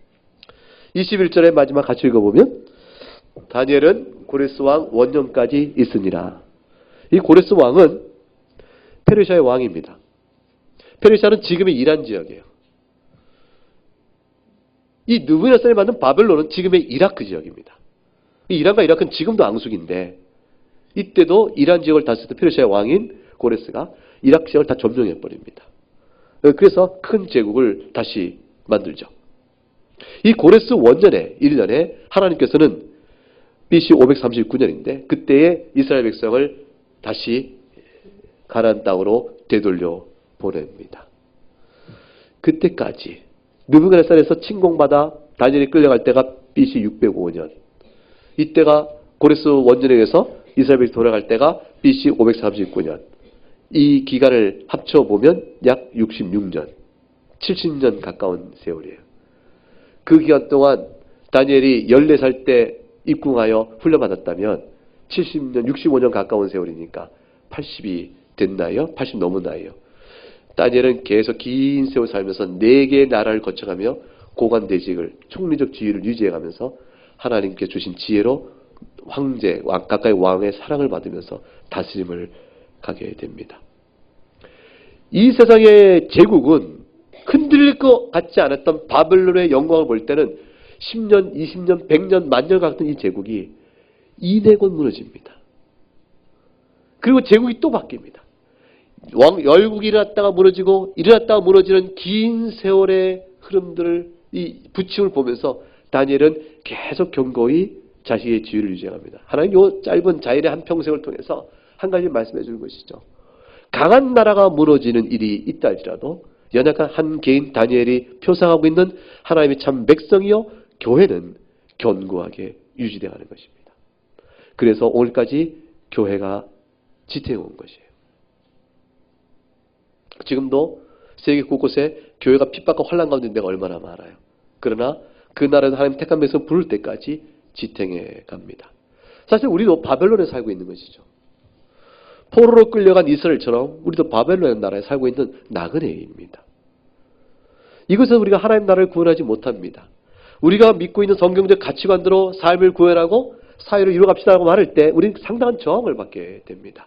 21절의 마지막 같이 읽어보면 다니엘은 고레스 왕 원년까지 있으니라. 이 고레스 왕은 페르시아의 왕입니다. 페르시아는 지금의 이란 지역이에요. 이 느부갓네살이 만든 바벨론은 지금의 이라크 지역입니다. 이 이란과 이라크는 지금도 앙숙인데 이때도 이란 지역을 다스렸던 페르시아의 왕인 고레스가 이라크 지역을 다 점령해버립니다. 그래서 큰 제국을 다시 만들죠. 이 고레스 원년에 1년에 하나님께서는 BC 539년인데 그때의 이스라엘 백성을 다시 가나안 땅으로 되돌려 보냅니다. 그때까지 느부갓네살에서 침공받아 다니엘이 끌려갈 때가 BC 605년. 이때가 고레스 원년에 의해서 이스라엘 백성이 돌아갈 때가 BC 539년. 이 기간을 합쳐보면 약 66년, 70년 가까운 세월이에요. 그 기간 동안 다니엘이 14살 때 입궁하여 훈련받았다면 70년, 65년 가까운 세월이니까 80이 된 나이요? 80 넘은 나이요. 다니엘은 계속 긴 세월 살면서 4개의 나라를 거쳐가며 고관대직을, 총리적 지위를 유지해가면서 하나님께 주신 지혜로 황제, 가까이 왕의 사랑을 받으면서 다스림을 가게 됩니다. 이 세상의 제국은 흔들릴 것 같지 않았던 바벨론의 영광을 볼 때는 10년, 20년, 100년, 만년 같은 이 제국이 이내곤 무너집니다. 그리고 제국이 또 바뀝니다. 열국이 일어났다가 무너지고 일어났다가 무너지는 긴 세월의 흐름들을 이 부침을 보면서 다니엘은 계속 견고히 자신의 지위를 유지합니다. 하나님 이 짧은 자일의 한 평생을 통해서 한 가지 말씀해 주는 것이죠. 강한 나라가 무너지는 일이 있다 할지라도 연약한 한 개인 다니엘이 표상하고 있는 하나님의 참 백성이요 교회는 견고하게 유지되어가는 것입니다. 그래서 오늘까지 교회가 지탱해 온 것이에요. 지금도 세계 곳곳에 교회가 핍박과 환난 가운데 있는 데가 얼마나 많아요. 그러나 그 나라에서 하나님 택한 백성 부를 때까지 지탱해 갑니다. 사실 우리도 바벨론에 살고 있는 것이죠. 포로로 끌려간 이스라엘처럼 우리도 바벨론 나라에 살고 있는 나그네입니다. 이것은 우리가 하나님 나라를 구원하지 못합니다. 우리가 믿고 있는 성경적 가치관대로 삶을 구현하고 사회를 이루어갑시다라고 말할 때 우리는 상당한 저항을 받게 됩니다.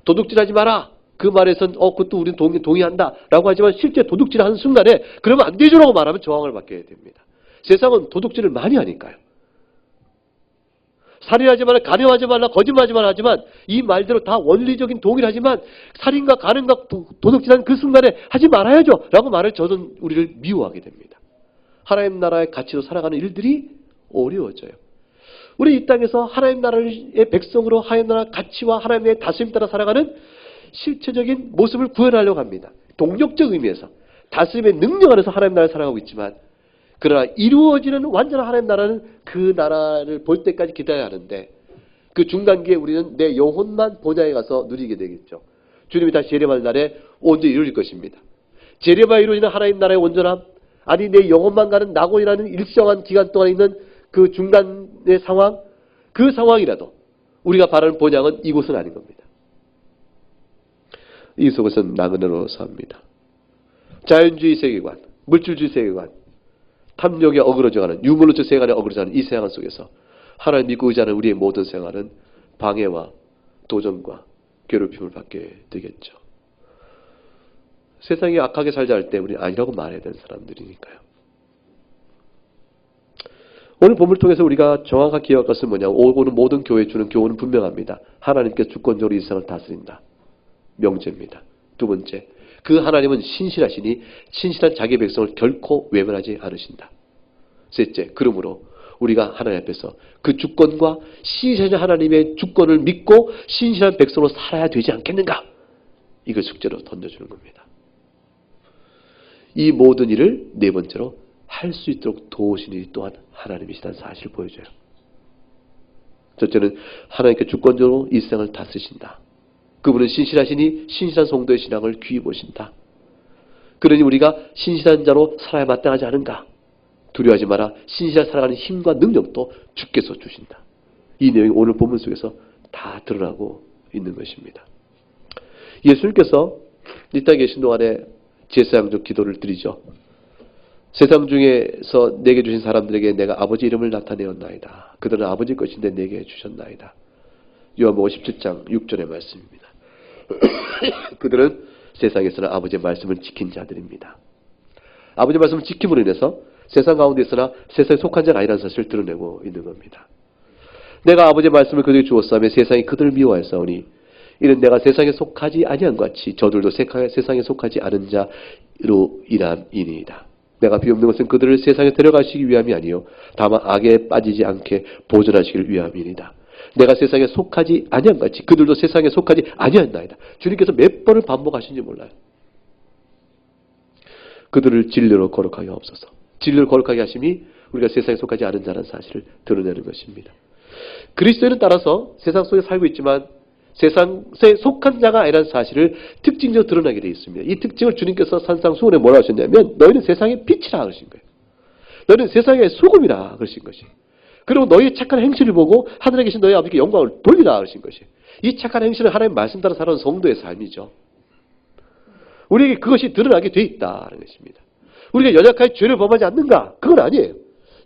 도둑질하지 마라. 그 말에선 그것도 우리는 동의한다 라고 하지만 실제 도둑질하는 순간에 그러면 안 되죠라고 말하면 저항을 받게 됩니다. 세상은 도둑질을 많이 하니까요. 살인하지 말라, 간음하지 말라, 거짓말하지 말라 하지만 이 말대로 다 원리적인 동일하지만 살인과 간음과 도둑질하는 그 순간에 하지 말아야죠 라고 말을 저는 우리를 미워하게 됩니다. 하나님 나라의 가치로 살아가는 일들이 어려워져요. 우리 이 땅에서 하나님 나라의 백성으로 하나님 나라 가치와 하나님의 다스림 따라 살아가는 실체적인 모습을 구현하려고 합니다. 동력적 의미에서 다스림의 능력 안에서 하나님 나라를 살아가고 있지만 그러나 이루어지는 완전한 하나님 나라는 그 나라를 볼 때까지 기다려야 하는데 그 중간기에 우리는 내 영혼만 본향에 가서 누리게 되겠죠. 주님이 다시 재림할 날에 온전히 이루어질 것입니다. 재림하여 이루어지는 하나님 나라의 온전함, 아니 내 영혼만 가는 낙원이라는 일정한 기간 동안 있는 그 중간의 상황, 그 상황이라도 우리가 바라는 본향은 이곳은 아닌 겁니다. 이 속에서는 나그네로 삽니다. 자연주의 세계관, 물질주의 세계관, 탐욕에 어그러져가는 유물론적 세계관에 어그러져가는 이 세상 속에서 하나님 믿고 의지하는 우리의 모든 생활은 방해와 도전과 괴롭힘을 받게 되겠죠. 세상이 악하게 살자 할 때 우리는 아니라고 말해야 되는 사람들이니까요. 오늘 본문을 통해서 우리가 정확하게 기억할 것은 뭐냐. 오는 모든 교회에 주는 교훈은 분명합니다. 하나님께서 주권적으로 이 세상을 다스린다. 명제입니다. 두 번째, 그 하나님은 신실하시니 신실한 자기 백성을 결코 외면하지 않으신다. 셋째, 그러므로 우리가 하나님 앞에서 그 주권과 신실한 하나님의 주권을 믿고 신실한 백성으로 살아야 되지 않겠는가? 이걸 숙제로 던져주는 겁니다. 이 모든 일을 네 번째로 할 수 있도록 도우시는 이 또한 하나님이시다는 사실을 보여줘요. 첫째는 하나님께 주권적으로 이 세상을 다스리신다. 그분은 신실하시니 신실한 성도의 신앙을 귀히 보신다. 그러니 우리가 신실한 자로 살아야 마땅하지 않은가? 두려워하지 마라. 신실하게 살아가는 힘과 능력도 주께서 주신다. 이 내용이 오늘 본문 속에서 다 드러나고 있는 것입니다. 예수님께서 이 땅에 계신 동안에 제사장적 기도를 드리죠. 세상 중에서 내게 주신 사람들에게 내가 아버지 이름을 나타내었나이다. 그들은 아버지 것인데 내게 주셨나이다. 요한복음 17장 6절의 말씀입니다. 그들은 세상에서는 아버지의 말씀을 지킨 자들입니다. 아버지의 말씀을 지킴으로 인해서 세상 가운데 있으나 세상에 속한 자가 아니라는 사실을 드러내고 있는 겁니다. 내가 아버지의 말씀을 그들에게 주었사오며 세상이 그들을 미워하였사오니 이는 내가 세상에 속하지 아니한 것 같이 저들도 세상에 속하지 않은 자로 인함이니이다. 내가 비옵는 것은 그들을 세상에 데려가시기 위함이 아니요 다만 악에 빠지지 않게 보존하시기를 위함이니이다. 내가 세상에 속하지 아니한 것 같이 그들도 세상에 속하지 아니한나이다. 주님께서 몇 번을 반복하신지 몰라요. 그들을 진리로 거룩하게 하옵소서. 진리를 거룩하게 하심이 우리가 세상에 속하지 않은 자라는 사실을 드러내는 것입니다. 그리스도인은 따라서 세상 속에 살고 있지만 세상에 속한 자가 아니라는 사실을 특징적으로 드러나게 되어 있습니다. 이 특징을 주님께서 산상수훈에 뭐라 하셨냐면 너희는 세상의 빛이라 그러신 거예요. 너희는 세상의 소금이라 그러신 것이. 그리고 너희의 착한 행실을 보고 하늘에 계신 너희 아버지께 영광을 돌리라 그러신 것이. 이 착한 행실은 하나님의 말씀 따라 살아온 성도의 삶이죠. 우리에게 그것이 드러나게 되어 있다는 것입니다. 우리가 연약하게 죄를 범하지 않는가? 그건 아니에요.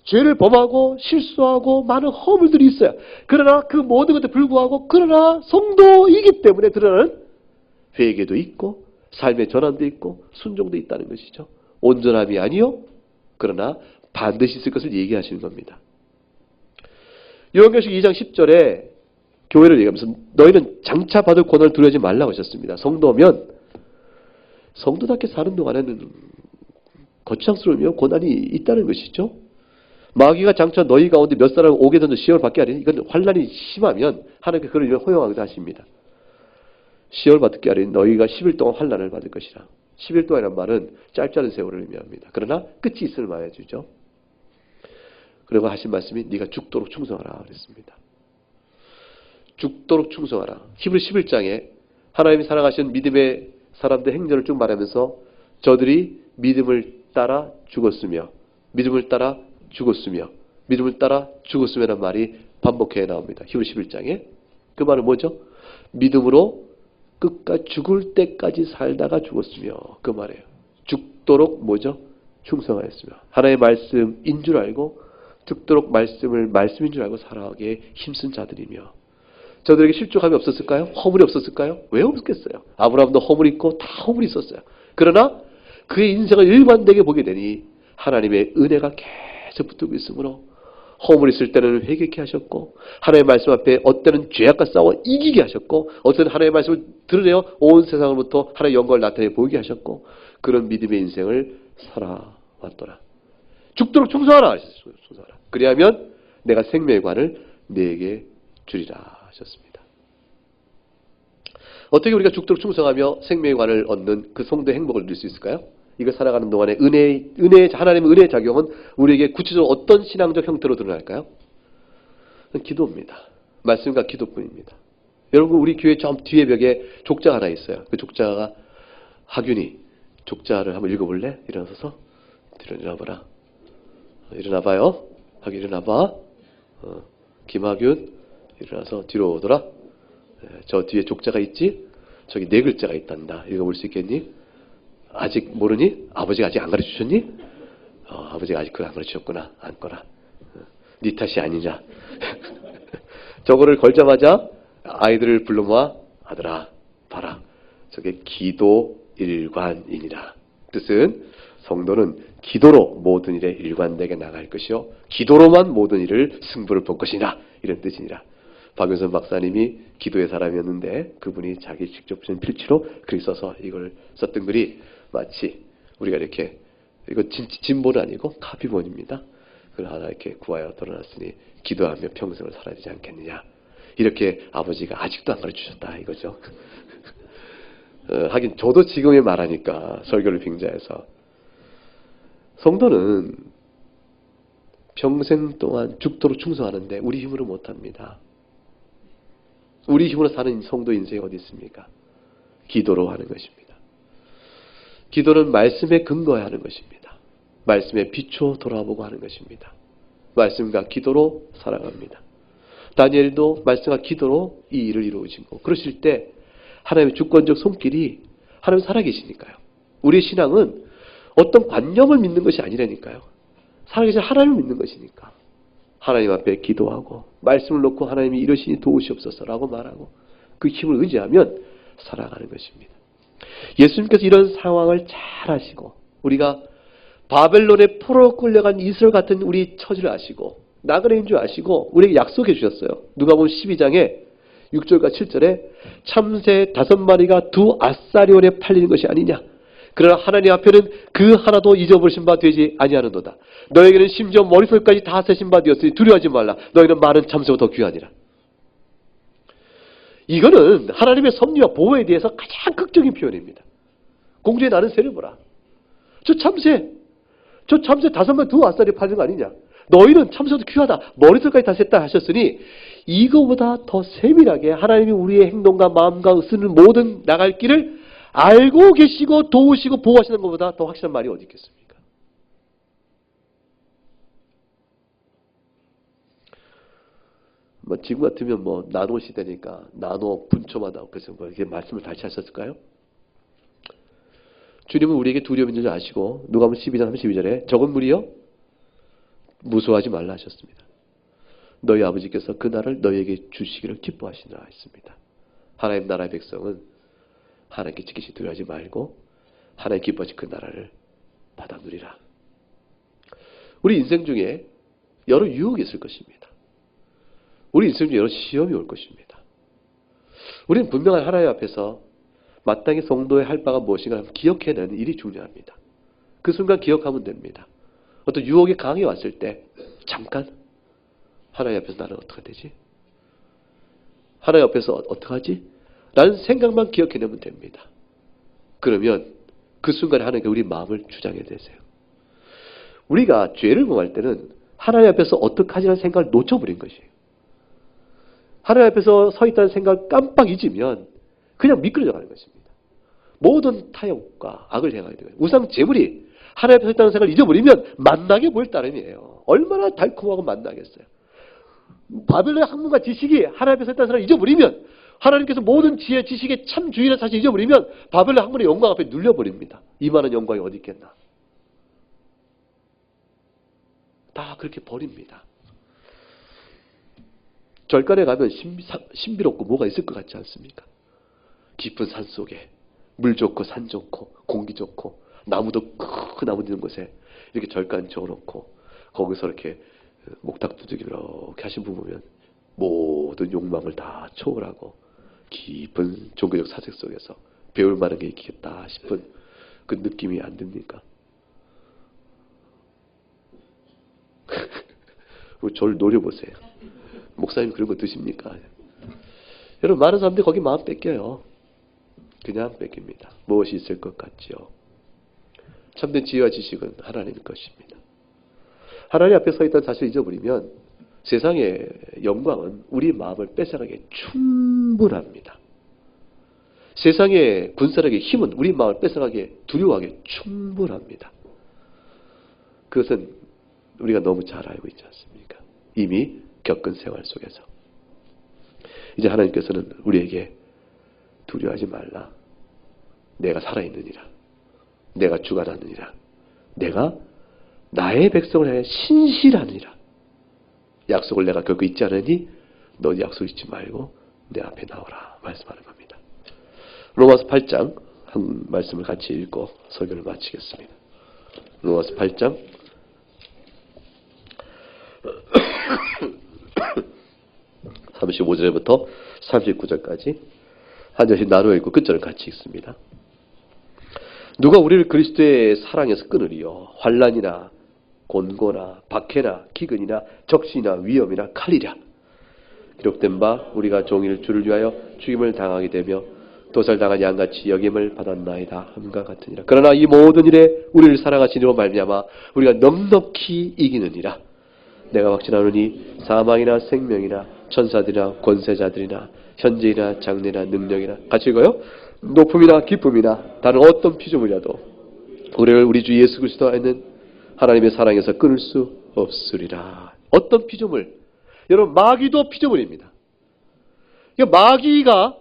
죄를 범하고 실수하고 많은 허물들이 있어요. 그러나 그 모든 것에 불구하고 그러나 성도이기 때문에 드러나는 회개도 있고 삶의 전환도 있고 순종도 있다는 것이죠. 온전함이 아니요. 그러나 반드시 있을 것을 얘기하시는 겁니다. 요한계시록 2장 10절에 교회를 얘기하면서 너희는 장차 받을 고난을 두려워하지 말라고 하셨습니다. 성도면 성도답게 사는 동안에는 거창스러우며 고난이 있다는 것이죠. 마귀가 장차 너희 가운데 몇 사람을 오게 던져 시험을 받게 하리니 이건 환난이 심하면 하나님께 그를 위해 허용하기도 하십니다. 시험을 받게 하리니 너희가 10일 동안 환난을 받을 것이라. 10일 동안이라는 말은 짧지 않은 세월을 의미합니다. 그러나 끝이 있음을 말해주죠. 그리고 하신 말씀이 네가 죽도록 충성하라 그랬습니다. 죽도록 충성하라. 히브리 11장에 하나님이 사랑하신 믿음의 사람들 행전을 쭉 말하면서 저들이 믿음을 따라 죽었으며 믿음을 따라 죽었으며 믿음을 따라 죽었으며라는 말이 반복해 나옵니다. 히브리 11장에. 그 말은 뭐죠? 믿음으로 끝까지 죽을 때까지 살다가 죽었으며 그 말이에요. 죽도록 뭐죠? 충성하였으며 하나님의 말씀인 줄 알고 죽도록 말씀인 줄 알고 살아가기에 힘쓴 자들이며 저들에게 실족함이 없었을까요? 허물이 없었을까요? 왜 없겠어요? 아브라함도 허물이 있고 다 허물이 있었어요. 그러나 그의 인생을 일관되게 보게 되니 하나님의 은혜가 계속 붙들고 있으므로 허물이 있을 때는 회개케 하셨고 하나님의 말씀 앞에 어때는 죄악과 싸워 이기게 하셨고 어떤 하나님의 말씀을 들으려 온 세상으로부터 하나님의 영광을 나타내 보이게 하셨고 그런 믿음의 인생을 살아왔더라. 죽도록 충성하라 하셨어요. 충성하라. 그리하면 내가 생명의 관을 네게 주리라 하셨습니다. 어떻게 우리가 죽도록 충성하며 생명의 관을 얻는 그 성도의 행복을 누릴 수 있을까요? 이거 살아가는 동안에 하나님의 은혜의 작용은 우리에게 구체적으로 어떤 신앙적 형태로 드러날까요? 기도입니다. 말씀과 기도뿐입니다. 여러분 우리 교회 저 뒤에 벽에 족자가 하나 있어요. 그 족자가 하균이 족자를 한번 읽어볼래? 일어나서 일어나봐라. 일어나봐요. 하균 일어나봐. 김하균 일어나서 뒤로 오더라. 저 뒤에 족자가 있지? 저기 네 글자가 있단다. 읽어볼 수 있겠니? 아직 모르니? 아버지가 아직 안 가르쳐주셨니? 아버지가 아직 그걸 안 가르쳐줬구나. 앉거라. 네 탓이 아니냐. 저거를 걸자마자 아이들을 불러 모아 아들아 봐라. 저게 기도일관이니라. 뜻은 성도는 기도로 모든 일에 일관되게 나갈 것이요 기도로만 모든 일을 승부를 볼 것이라. 이런 뜻이니라. 박윤선 박사님이 기도의 사람이었는데 그분이 자기 직접 쓴 필지로 글을 써서 이걸 썼던 글이 마치 우리가 이렇게 이거 진보는 아니고 카피본입니다. 그걸 하나 이렇게 구하여 드러났으니 기도하며 평생을 살아야 되지 않겠느냐. 이렇게 아버지가 아직도 안 가르쳐주셨다 이거죠. 하긴 저도 지금에 말하니까 설교를 빙자해서 성도는 평생 동안 죽도록 충성하는데 우리 힘으로 못합니다. 우리 힘으로 사는 성도 인생이 어디 있습니까? 기도로 하는 것입니다. 기도는 말씀에 근거해야 하는 것입니다. 말씀에 비추어 돌아보고 하는 것입니다. 말씀과 기도로 살아갑니다. 다니엘도 말씀과 기도로 이 일을 이루어진 거. 그러실 때 하나님의 주권적 손길이 하나님 살아계시니까요. 우리의 신앙은 어떤 관념을 믿는 것이 아니라니까요. 살아계신 하나님을 믿는 것이니까. 하나님 앞에 기도하고 말씀을 놓고 하나님이 이러시니 도우시옵소서라고 말하고 그 힘을 의지하면 살아가는 것입니다. 예수님께서 이런 상황을 잘 아시고 우리가 바벨론에 포로 끌려간 이스라엘 같은 우리 처지를 아시고 나그네인 줄 아시고 우리에게 약속해 주셨어요. 누가복음 12장에 6절과 7절에 참새 5마리가 2 아사리온에 팔리는 것이 아니냐. 그러나 하나님 앞에는 그 하나도 잊어버리신 바 되지 아니하는도다. 너에게는 심지어 머릿속까지 다 세신 바 되었으니 두려워하지 말라. 너희는 많은 참새보다 더 귀하니라. 이거는 하나님의 섭리와 보호에 대해서 가장 극적인 표현입니다. 공주의 나는 새를 보라. 저 참새 5마리 2 아사리 팔리는 거 아니냐. 너희는 참새도 귀하다. 머릿속까지 다 셌다 하셨으니 이거보다 더 세밀하게 하나님이 우리의 행동과 마음과 쓰는 모든 나갈 길을 알고 계시고 도우시고 보호하시는 것보다 더 확실한 말이 어디 있겠습니까? 지금 같으면 나노 시대니까 나노 분초마다 그래서 이렇게 말씀을 다시 하셨을까요? 주님은 우리에게 두려움인 줄 아시고 누가복음 12장 32절에 적은 무리여 무서워하지 말라 하셨습니다. 너희 아버지께서 그 날을 너희에게 주시기를 기뻐하시느라 했습니다. 하나님 나라의 백성은 하나님께 지키시 두려워하지 말고 하나님 기뻐하시 그 나라를 받아 누리라. 우리 인생 중에 여러 유혹이 있을 것입니다. 우리 인생 중에 여러 시험이 올 것입니다. 우리는 분명한 하나님 앞에서 마땅히 성도의 할 바가 무엇인가 기억해내는 일이 중요합니다. 그 순간 기억하면 됩니다. 어떤 유혹이 강하게 왔을 때 잠깐 하나님 앞에서 나는 어떻게 되지? 하나님 앞에서 어떡하지? 라는 생각만 기억해내면 됩니다. 그러면 그 순간에 하나님께 우리 마음을 주장해 되세요. 우리가 죄를 범할 때는 하나님 앞에서 어떡하지라는 생각을 놓쳐버린 것이에요. 하나님 앞에서 서 있다는 생각을 깜빡 잊으면 그냥 미끄러져 가는 것입니다. 모든 타협과 악을 행하게 되거든요. 우상 제물이 하나님 앞에 서 있다는 생각을 잊어버리면 만나게 보일 따름이에요. 얼마나 달콤하고 만나겠어요. 바벨론의 학문과 지식이 하나님 앞에 서 있다는 생각을 잊어버리면 하나님께서 모든 지혜, 지식의 참 주인의 사실을 잊어버리면 바벨론 학문의 영광 앞에 눌려버립니다. 이만한 영광이 어디 있겠나. 다 그렇게 버립니다. 절간에 가면 신비롭고 뭐가 있을 것 같지 않습니까? 깊은 산 속에 물 좋고 산 좋고 공기 좋고 나무도 큰 나무 있는 곳에 이렇게 절간 지어놓고 거기서 이렇게 목탁 두들기 이렇게 하신 분 보면 모든 욕망을 다 초월하고 깊은 종교적 사색 속에서 배울 만한 게 있겠다 싶은 그 느낌이 안 듭니까? 저를 노려보세요. 목사님 그런 거 드십니까? 여러분 많은 사람들이 거기 마음 뺏겨요. 그냥 뺏깁니다. 무엇이 있을 것 같지요? 참된 지혜와 지식은 하나님의 것입니다. 하나님 앞에 서 있다는 사실을 잊어버리면 세상의 영광은 우리 마음을 뺏어가기에 충분합니다. 세상의 군사력의 힘은 우리 마음을 뺏어가기에 두려워하기에 충분합니다. 그것은 우리가 너무 잘 알고 있지 않습니까? 이미 겪은 생활 속에서. 이제 하나님께서는 우리에게 두려워하지 말라. 내가 살아있느니라. 내가 주관하느니라. 내가 나의 백성을 향해 신실하느니라. 약속을 내가 결코 잊지 않으니 너 약속 잊지 말고 내 앞에 나오라 말씀하는 겁니다. 로마서 8장 한 말씀을 같이 읽고 설교를 마치겠습니다. 로마서 8장 35절부터 39절까지 한 절씩 나누어 읽고 끝절을 같이 읽습니다. 누가 우리를 그리스도의 사랑에서 끊으리요? 환난이나 곤고나 박해나 기근이나 적신이나 위험이나 칼이랴. 기록된 바 우리가 종일 주를 위하여 죽임을 당하게 되며 도살당한 양같이 여김을 받았나이다 함과 같으니라. 그러나 이 모든 일에 우리를 사랑하시니로 말미암아 우리가 넉넉히 이기느니라. 내가 확신하노니 사망이나 생명이나 천사들이나 권세자들이나 현재이나 장래나 능력이나 같이 읽어요. 높음이나 기쁨이나 다른 어떤 피조물이라도 우리를 우리 주 예수 그리스도 안에 있는 하나님의 사랑에서 끊을 수 없으리라. 어떤 피조물? 여러분 마귀도 피조물입니다. 마귀가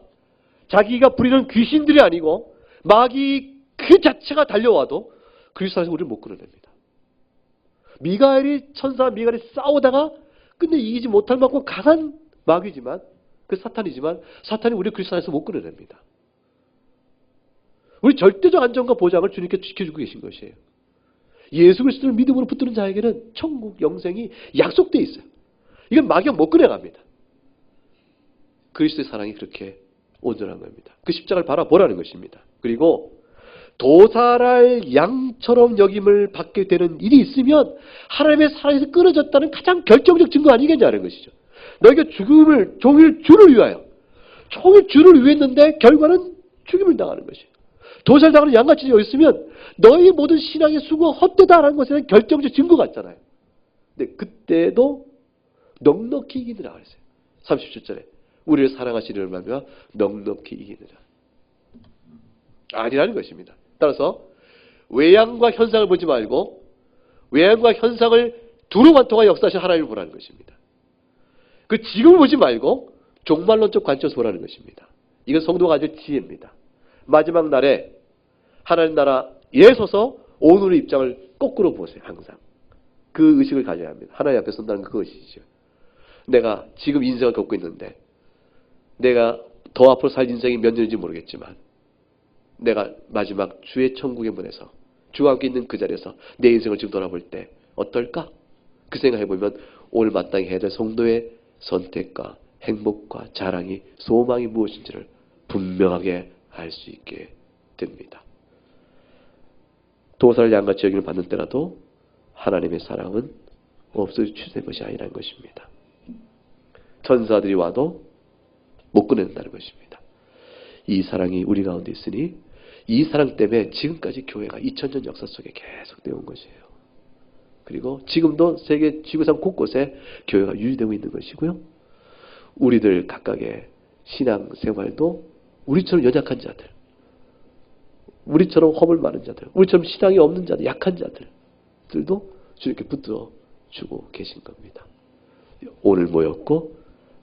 자기가 부리는 귀신들이 아니고 마귀 그 자체가 달려와도 그리스도 안에서 우리를 못 끊어냅니다. 천사 미가엘이 싸우다가 끝내 이기지 못할 만큼 강한 마귀지만 그 사탄이지만 사탄이 우리 그리스도 안에서 못 끊어냅니다. 우리 절대적 안전과 보장을 주님께 지켜주고 계신 것이에요. 예수 그리스도를 믿음으로 붙드는 자에게는 천국 영생이 약속되어 있어요. 이건 마귀가 못 끊어갑니다. 그리스도의 사랑이 그렇게 온전한 겁니다. 그 십자가를 바라보라는 것입니다. 그리고 도살할 양처럼 여김을 받게 되는 일이 있으면 하나님의 사랑에서 끊어졌다는 가장 결정적 증거 아니겠냐는 것이죠. 너희가 죽음을 종일 주를 위하여 종일 주를 위했는데 결과는 죽임을 당하는 것이에요. 도살당하는 양같이 여기 있으면 너희 모든 신앙의 수고가 헛되다라는 것에 대한 결정적 증거 같잖아요. 근데 그때도 넉넉히 이기느라 그랬어요. 37절에 우리를 사랑하시는 말미암아 넉넉히 이기느라 아니라는 것입니다. 따라서 외양과 현상을 보지 말고 외양과 현상을 두루만 통하여 역사하신 하나님을 보라는 것입니다. 그 지금을 보지 말고 종말론적 관점에서 보라는 것입니다. 이건 성도가 가질 지혜입니다. 마지막 날에 하나님 나라에 서서 오늘의 입장을 거꾸로 보세요. 항상 그 의식을 가져야 합니다. 하나님 앞에 선다는 그것이죠. 내가 지금 인생을 겪고 있는데 내가 더 앞으로 살 인생이 몇 년인지 모르겠지만 내가 마지막 주의 천국의 문에서 주와 함께 있는 그 자리에서 내 인생을 지금 돌아볼 때 어떨까? 그 생각해보면 오늘 마땅히 해야 될 성도의 선택과 행복과 자랑이 소망이 무엇인지를 분명하게 알 수 있게 됩니다. 도사를 양같이 여기를 받는 때라도 하나님의 사랑은 없어져 취소된 것이 아니라는 것입니다. 천사들이 와도 못 꺼낸다는 것입니다. 이 사랑이 우리 가운데 있으니 이 사랑 때문에 지금까지 교회가 2000년 역사 속에 계속 되어 온 것이에요. 그리고 지금도 세계 지구상 곳곳에 교회가 유지되고 있는 것이고요. 우리들 각각의 신앙생활도 우리처럼 연약한 자들, 우리처럼 허물 많은 자들, 우리처럼 신앙이 없는 자들, 약한 자들들도 주님께 붙들어 주고 계신 겁니다. 오늘 모였고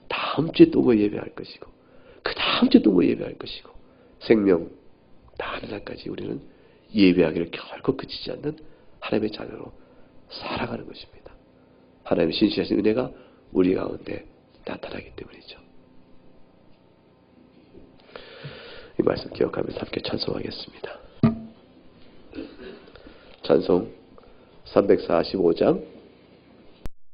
다음 주에 또 뭐 예배할 것이고 그 다음 주에 또 뭐 예배할 것이고 생명 다하는 날까지 우리는 예배하기를 결코 그치지 않는 하나님의 자녀로 살아가는 것입니다. 하나님의 신실하신 은혜가 우리 가운데 나타나기 때문이죠. 이 말씀 기억하면서 함께 찬송하겠습니다. 찬송 345장